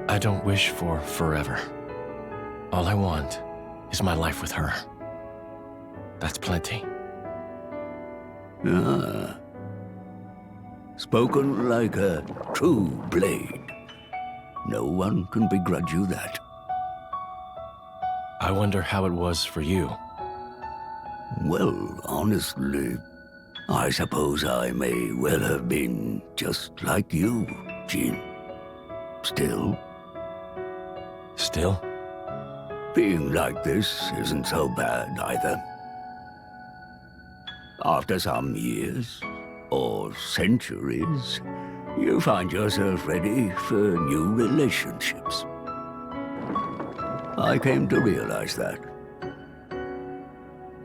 I don't wish for forever. All I want is my life with her. That's plenty. Ah. Spoken like a true blade. No one can begrudge you that. I wonder how it was for you. Well, honestly, I suppose I may well have been just like you, Jean. Still. Still? Being like this isn't so bad either. After some years, or centuries, you find yourself ready for new relationships. I came to realize that.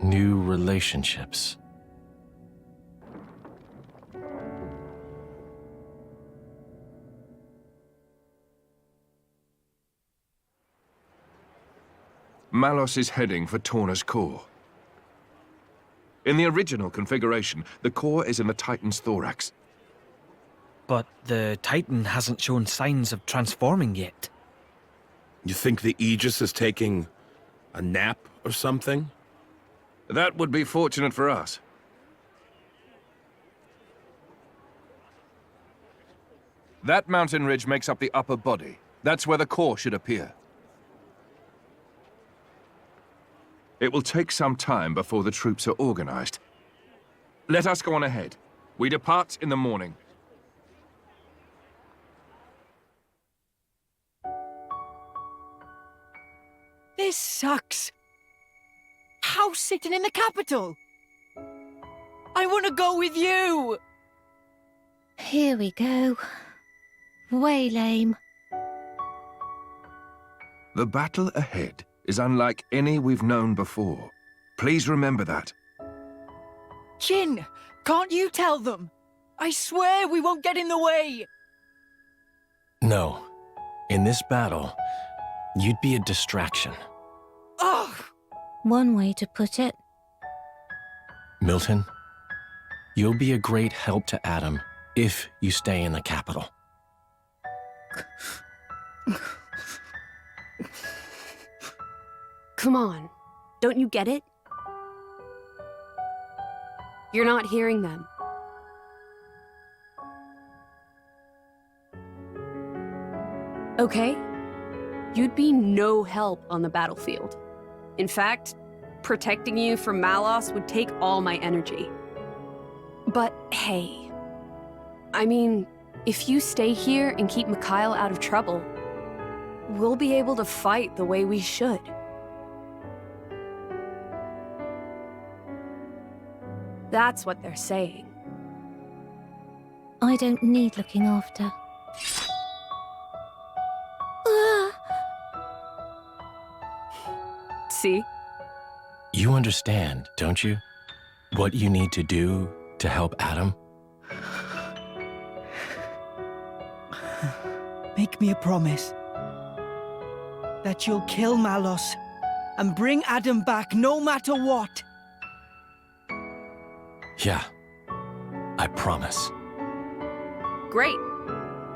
New relationships. Malos is heading for Torna's core. In the original configuration, the core is in the Titan's thorax. But the Titan hasn't shown signs of transforming yet. You think the Aegis is taking a nap or something? That would be fortunate for us. That mountain ridge makes up the upper body. That's where the core should appear. It will take some time before the troops are organized. Let us go on ahead. We depart in the morning. This sucks. House sitting in the capital. I want to go with you. Here we go. Way lame. The battle ahead is unlike any we've known before. Please remember that. Jin, can't you tell them? I swear we won't get in the way. No. In this battle, you'd be a distraction. Ugh! One way to put it. Milton, you'll be a great help to Adam if you stay in the capital. Come on. Don't you get it? You're not hearing them. Okay? You'd be no help on the battlefield. In fact, protecting you from Malos would take all my energy. But hey, I mean, if you stay here and keep Mikhail out of trouble, we'll be able to fight the way we should. That's what they're saying. I don't need looking after. See? You understand, don't you? What you need to do to help Adam? Make me a promise. That you'll kill Malos and bring Adam back no matter what. Yeah, I promise. Great.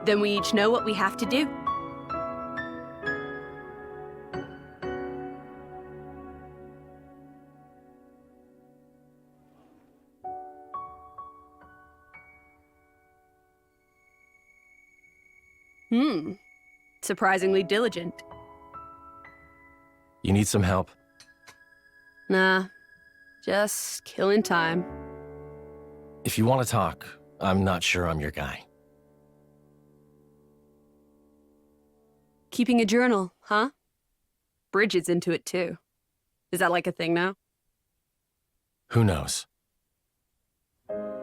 Then we each know what we have to do. Surprisingly diligent. You need some help? Nah, just killing time. If you want to talk, I'm not sure I'm your guy. Keeping a journal, huh? Bridget's into it too. Is that like a thing now? Who knows?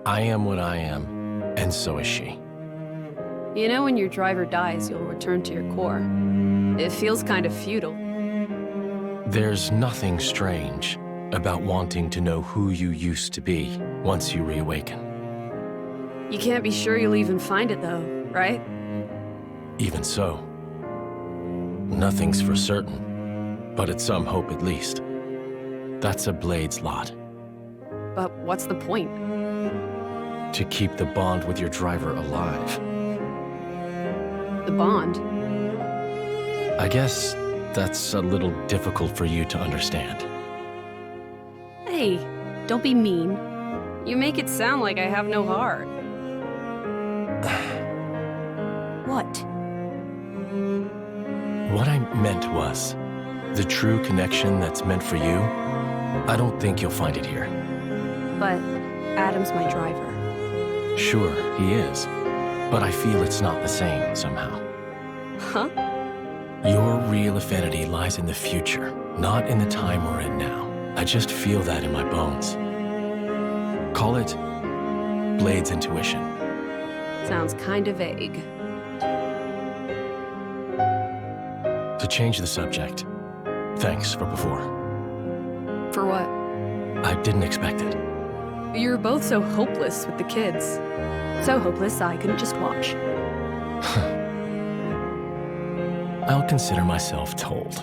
I am what I am, and so is she. You know, when your driver dies, you'll return to your core. It feels kind of futile. There's nothing strange about wanting to know who you used to be once you reawaken. You can't be sure you'll even find it though, right? Even so, nothing's for certain, but it's some hope at least. That's a Blade's lot. But what's the point? To keep the bond with your driver alive. The bond? I guess that's a little difficult for you to understand. Hey, don't be mean. You make it sound like I have no heart. What? What I meant was, the true connection that's meant for you, I don't think you'll find it here. But Adam's my driver. Sure, he is. But I feel it's not the same somehow. Huh? Your real affinity lies in the future, not in the time we're in now. I just feel that in my bones. Call it Blade's intuition. Sounds kind of vague. To change the subject, thanks for before. For what? I didn't expect it. You were both so hopeless with the kids. So hopeless I couldn't just watch. I'll consider myself told.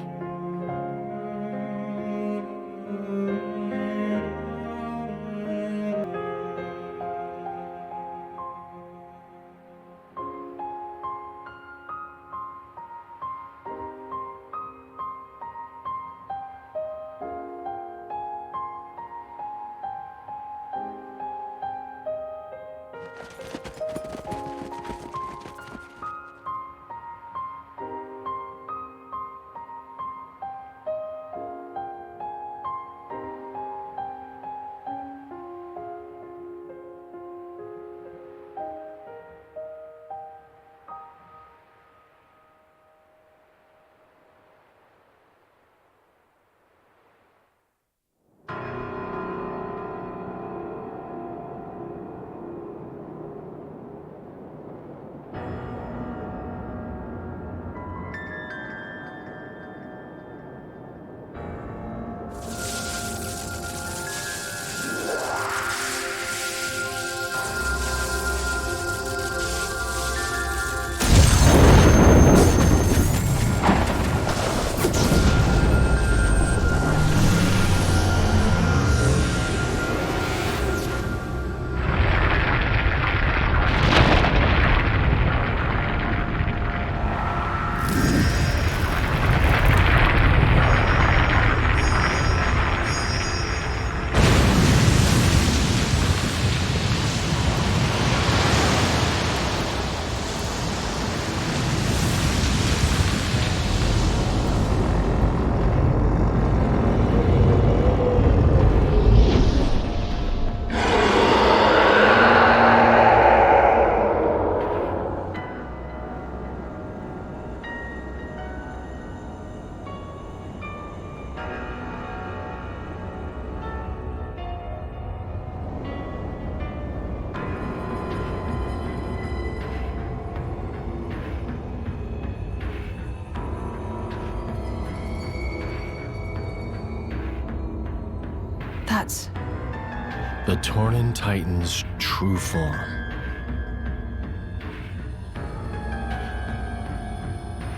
The Tornan Titan's true form.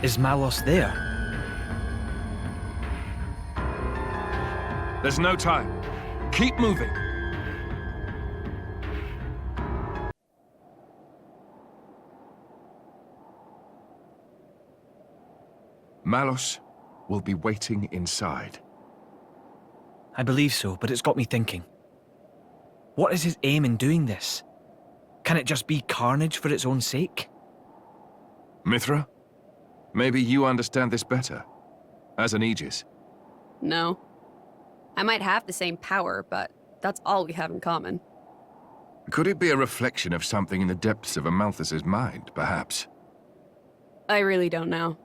Is Malos there? There's no time. Keep moving. Malos will be waiting inside. I believe so, but it's got me thinking. What is his aim in doing this? Can it just be carnage for its own sake? Mithra? Maybe you understand this better. As an Aegis. No. I might have the same power, but that's all we have in common. Could it be a reflection of something in the depths of Amalthus's mind, perhaps? I really don't know.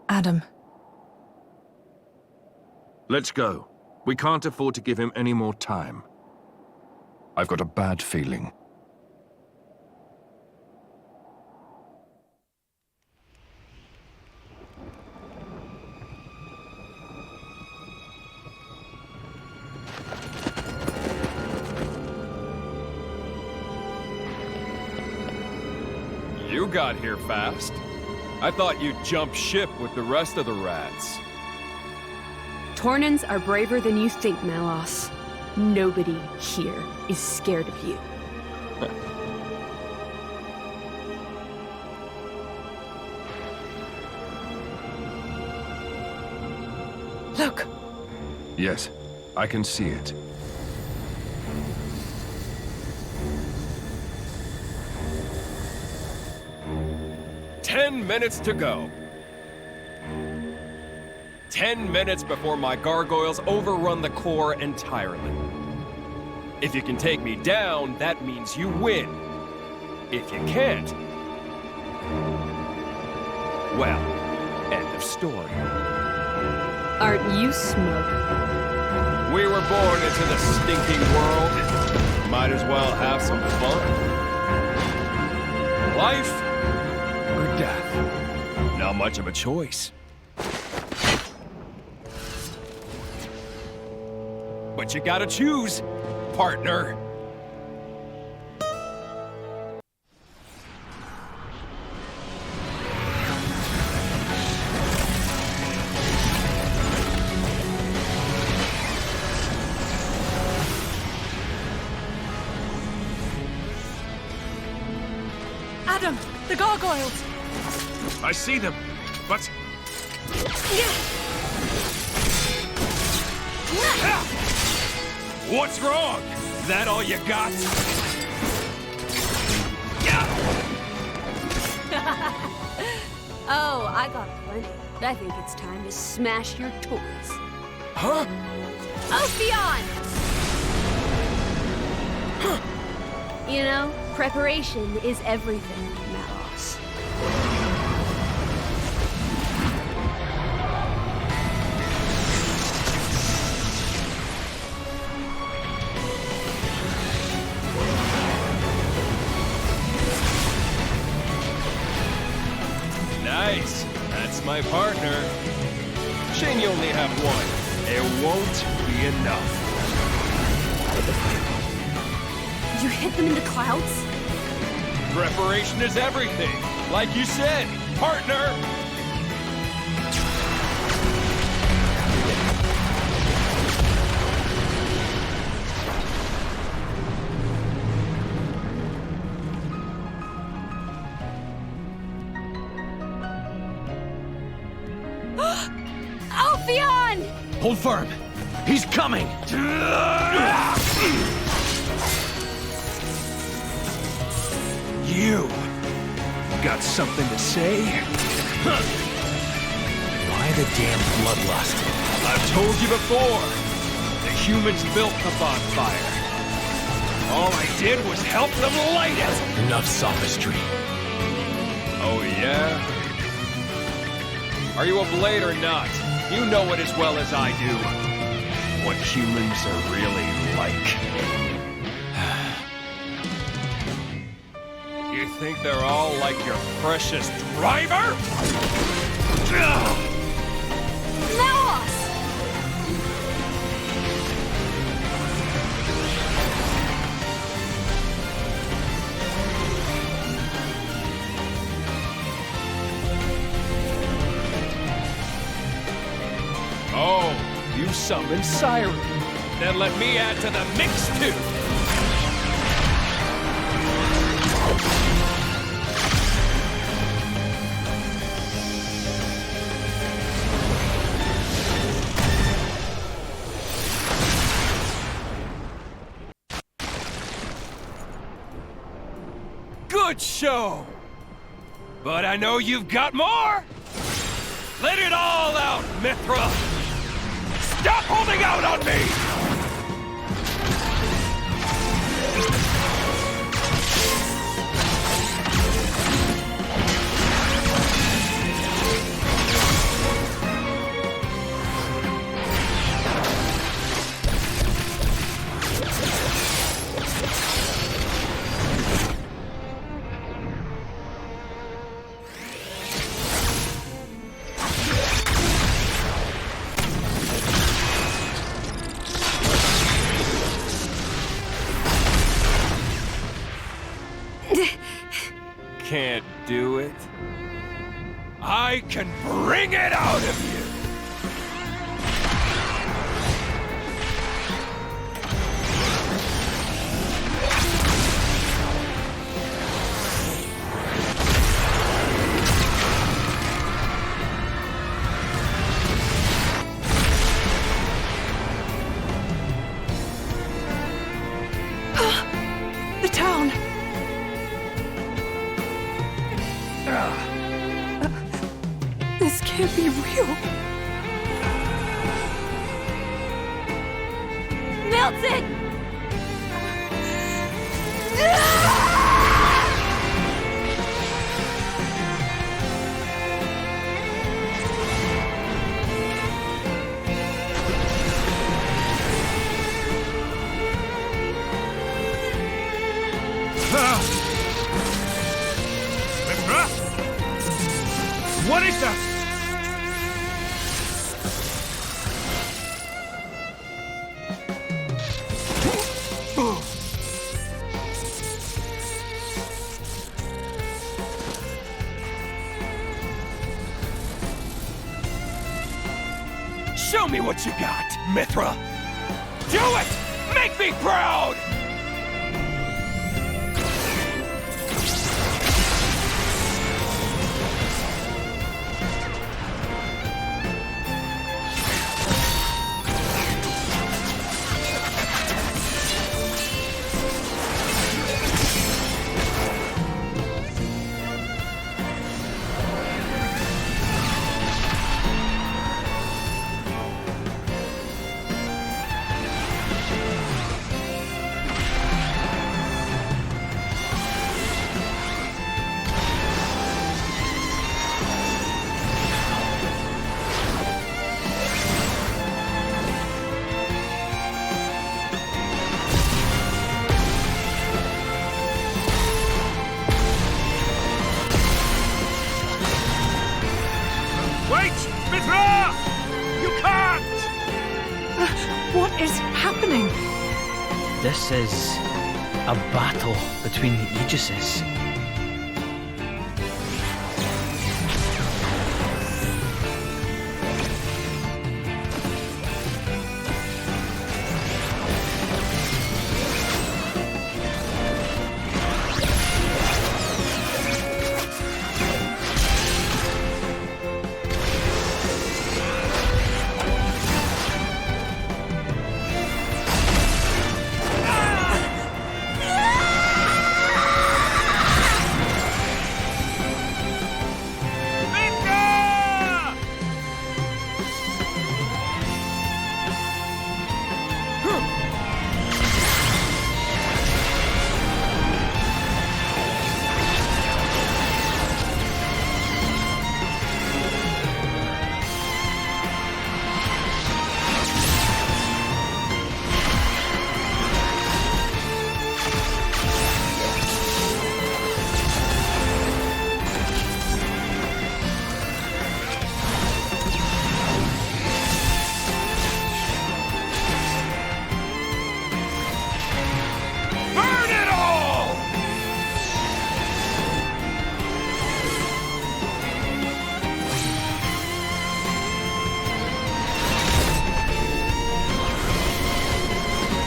Adam. Let's go. We can't afford to give him any more time. I've got a bad feeling. You got here fast. I thought you'd jump ship with the rest of the rats. Tornans are braver than you think, Malos. Nobody here is scared of you. Look! Yes, I can see it. "10 minutes to go. 10 minutes before my gargoyles overrun the core entirely. If you can take me down, that means you win. If you can't, well, end of story." Aren't you smug? We were born into the stinking world. Might as well have some fun. Life or death? Not much of a choice. But you gotta choose, partner. Adam, the gargoyles! I see them, but... What's wrong? That all you got? Oh, I got plenty. I think it's time to smash your toys. Huh? Ophion! You know, preparation is everything, Malos. Nice. That's my partner. Shame you only have one. It won't be enough. You hit them in the clouds? Preparation is everything. Like you said, partner! Ophion! Hold firm. He's coming! You got something to say? Why the damn bloodlust? I've told you before. The humans built the bonfire. All I did was help them light it. Enough sophistry. Oh, yeah? Are you a blade or not? You know it as well as I do. What humans are really like. You think they're all like your precious driver? Malos! summon Siren. Then let me add to the mix, too. Good show! But I know you've got more! Let it all out, Mithra! Stop holding out on me! Can't do it. I can bring it out of you! The town! This can't be real. Milton! What is that? Show me what you got, Mithra! Do it! Make me proud! What is happening? This is a battle between the Aegises.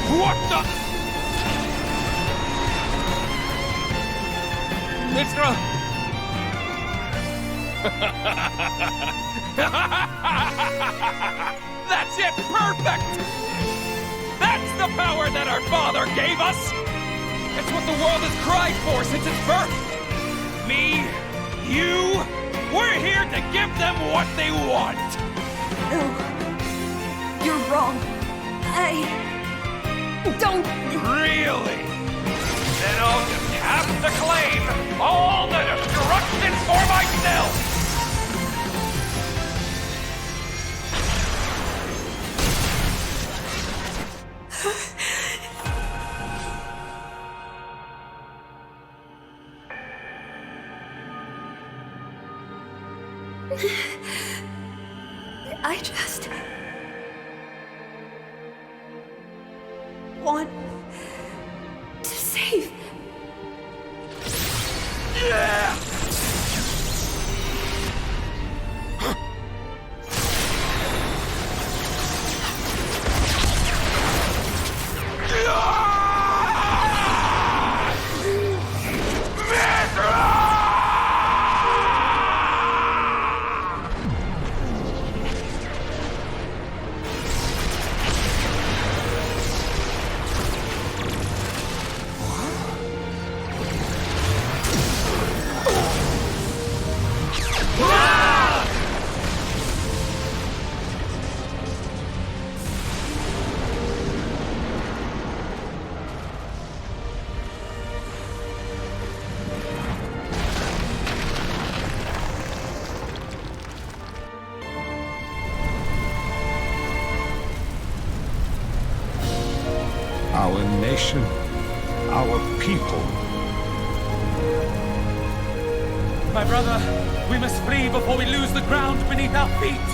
What the? Mithra! That's it! Perfect! That's the power that our father gave us! It's what the world has cried for since its birth! Me, you, we're here to give them what they want! No. You're wrong. I don't... Really? Then I'll just have to claim all the destruction for myself! I just want to save. Yeah! Our nation, our people. My brother, we must flee before we lose the ground beneath our feet!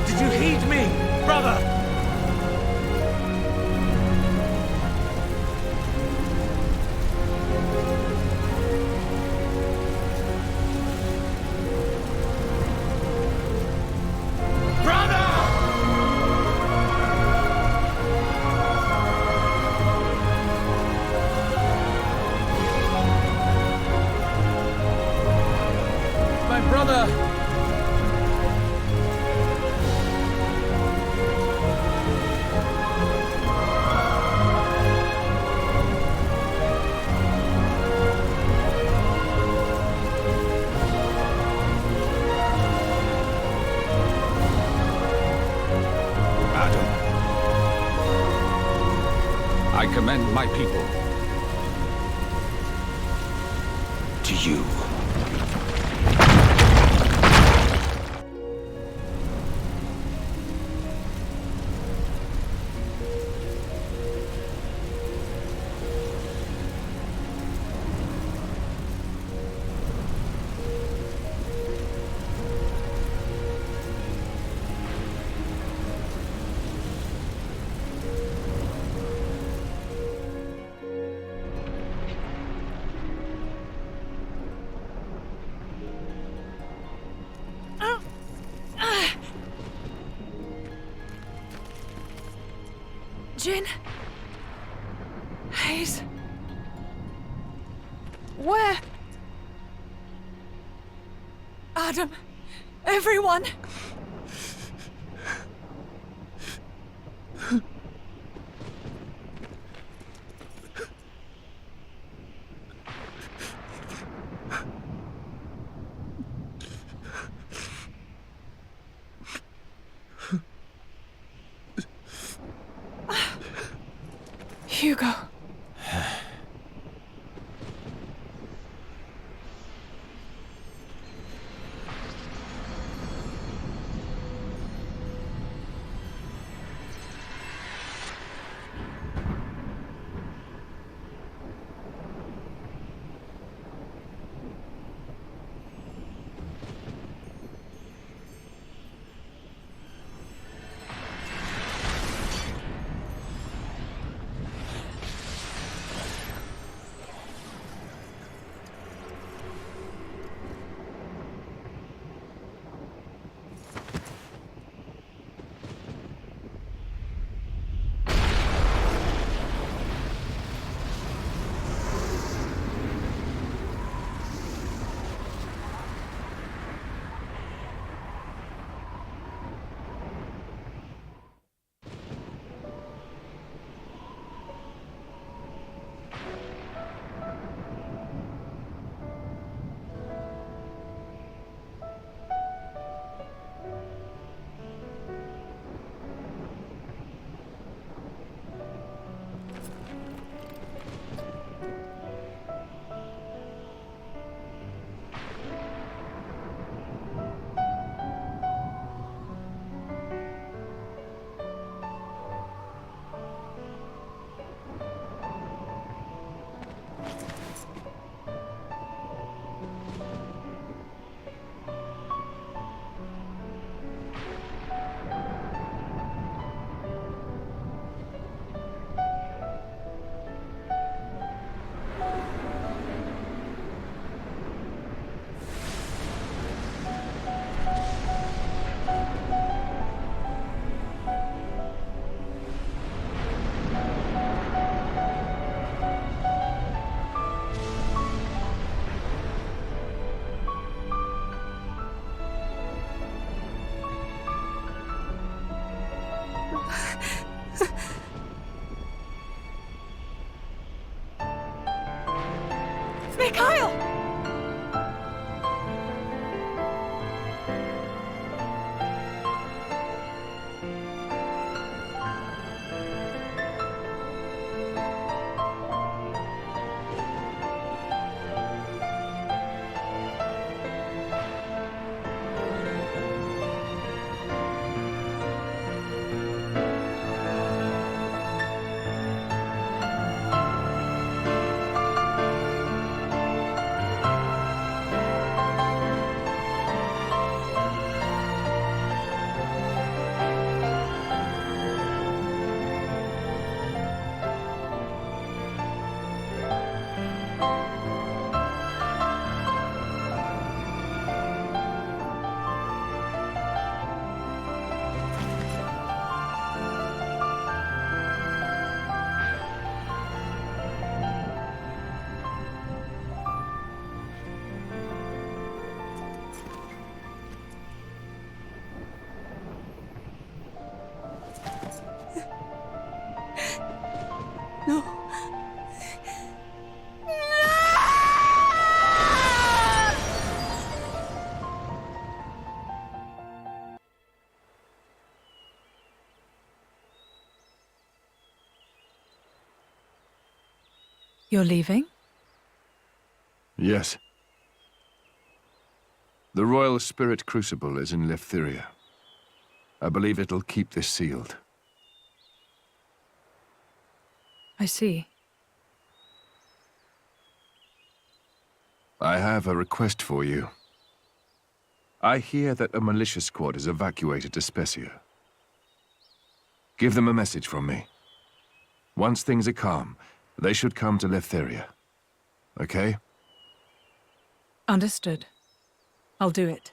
Did you heed me, brother? I commend my people to you. Jin? Hayes? Where? Adam? Everyone? Hugo. Mikhail! No. You're leaving? Yes. The Royal Spirit Crucible is in Leftheria. I believe it'll keep this sealed. I see. I have a request for you. I hear that a militia squad is evacuated to Specia. Give them a message from me. Once things are calm, they should come to Leftheria. Okay? Understood. I'll do it.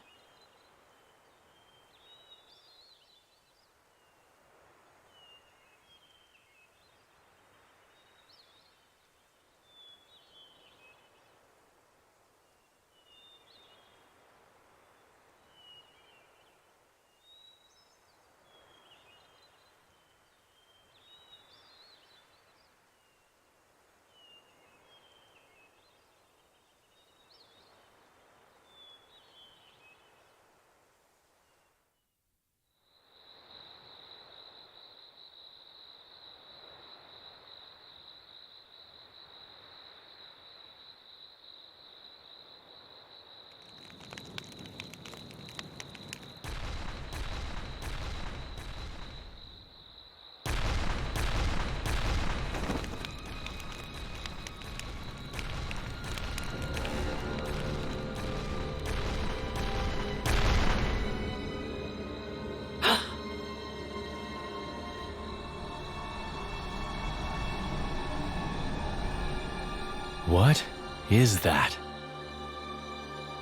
What is that?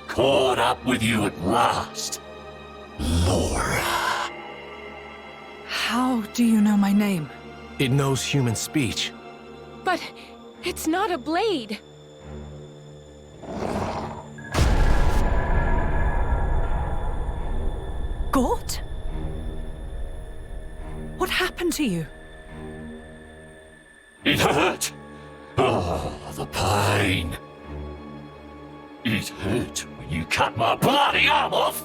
Caught up with you at last, Laura. How do you know my name? It knows human speech. But it's not a blade. Gort? What happened to you? It hurt. Oh, the pain. It hurt when you cut my bloody arm off.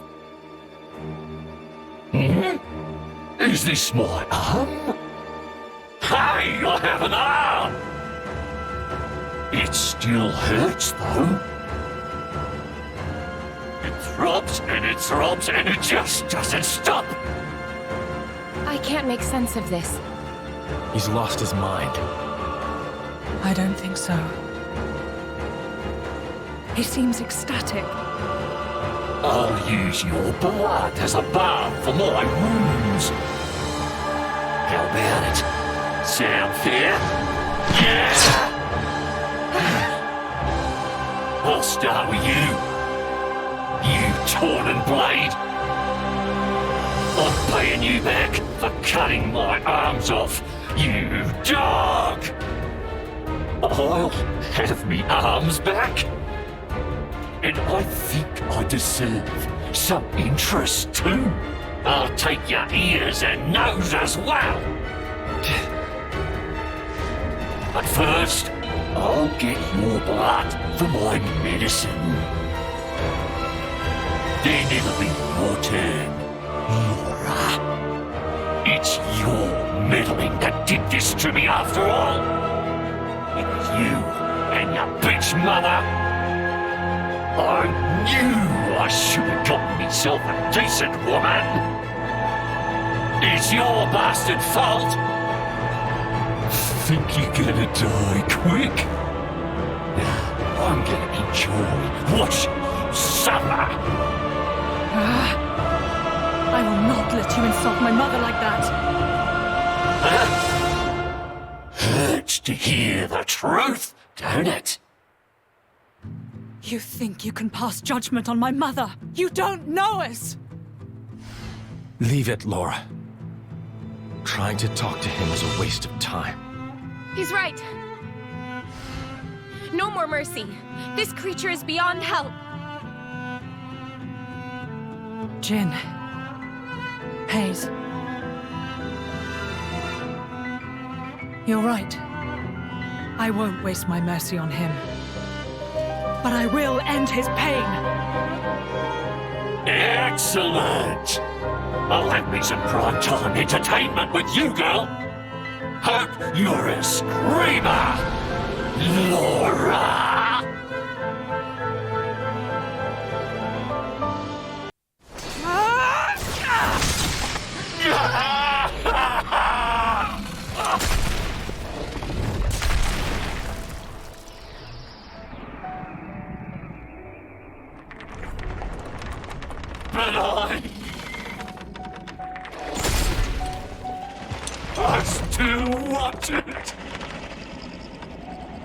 Hmm? Is this my arm? Hey, I have an arm! It still hurts, though. It throbs and it throbs and it just doesn't stop. I can't make sense of this. He's lost his mind. I don't think so. He seems ecstatic. I'll use your blood as a balm for my wounds. How about it? Sound fair? Yeah! I'll start with you. You torn blade. I'm paying you back for cutting my arms off, you dog! I'll have me arms back. And I think I deserve some interest too. I'll take your ears and nose as well. But first, I'll get your blood for my medicine. Then it'll be your turn, Laura. It's your meddling that did this to me after all. It was you and your bitch mother. I knew I should have gotten myself a decent woman. It's your bastard fault. Think you're gonna die quick? I'm gonna enjoy watching you suffer. I will not let you insult my mother like that. Hurts to hear the truth, don't it? You think you can pass judgment on my mother? You don't know us! Leave it, Laura. Trying to talk to him is a waste of time. He's right. No more mercy. This creature is beyond help. Jin. Hayes. You're right. I won't waste my mercy on him. But I will end his pain. Excellent! I'll have me some prime-time entertainment with you, girl. Hope you're a screamer, Laura! But I still wanted.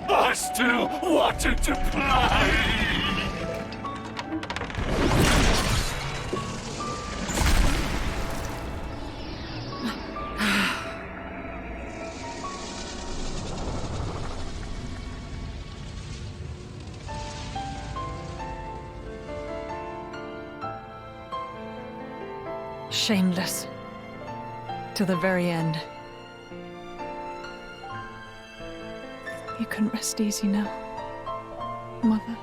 I still wanted to play. Shameless. To the very end. You can rest easy now, Mother.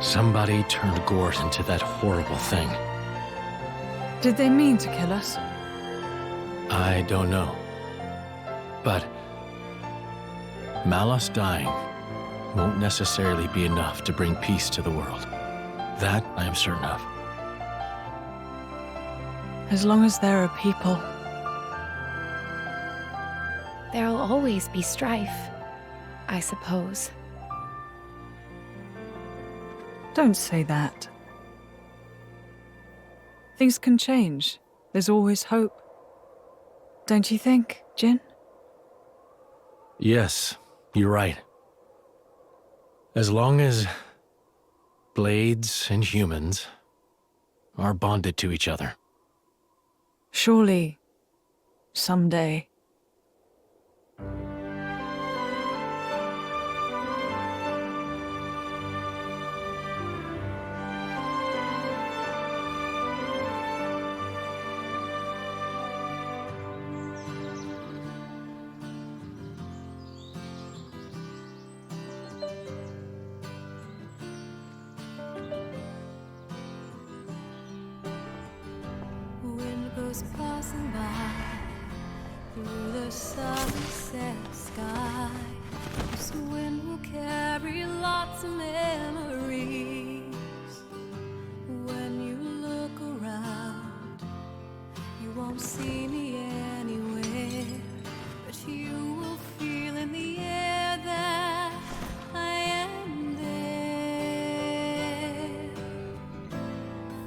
Somebody turned Gort into that horrible thing. Did they mean to kill us? I don't know. But Malos dying won't necessarily be enough to bring peace to the world. That I am certain of. As long as there are people. There'll always be strife, I suppose. Don't say that. Things can change. There's always hope. Don't you think, Jin? Yes, you're right. As long as blades and humans are bonded to each other. Surely, someday. Passing by through the sunset sky. This wind will carry lots of memories. When you look around, you won't see me anywhere, but you will feel in the air that I am there.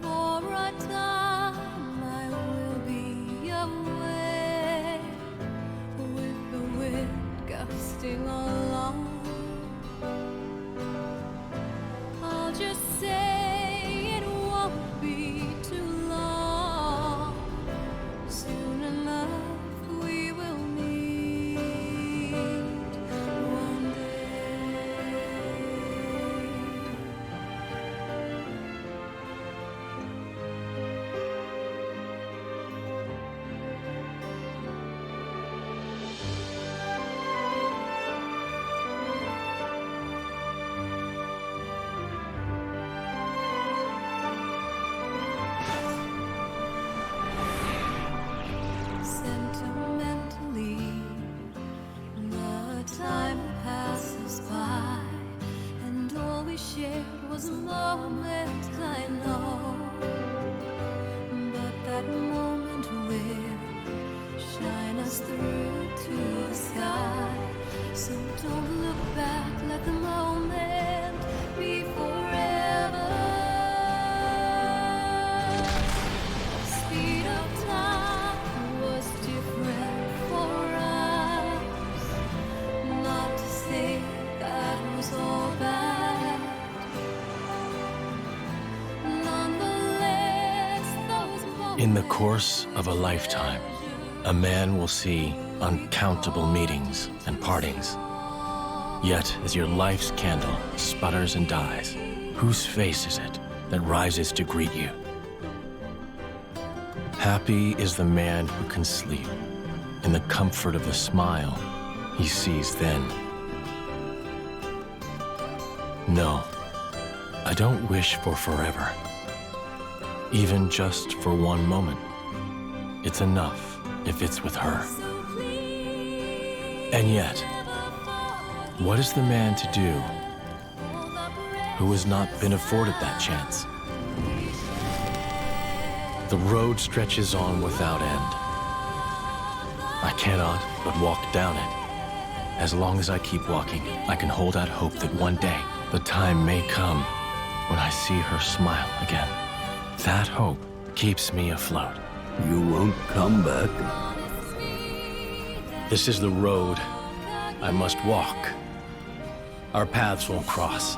For a time away, with the wind gusting along, I'll just say it In the course of a lifetime, a man will see uncountable meetings and partings. Yet, as your life's candle sputters and dies, whose face is it that rises to greet you? Happy is the man who can sleep in the comfort of the smile he sees then. No, I don't wish for forever. Even just for one moment. It's enough if it's with her. And yet, what is the man to do who has not been afforded that chance? The road stretches on without end. I cannot but walk down it. As long as I keep walking, I can hold out hope that one day the time may come when I see her smile again. That hope keeps me afloat. You won't come back. This is the road I must walk. Our paths won't cross.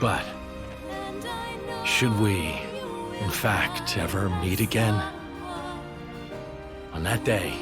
But should we, in fact, ever meet again? On that day,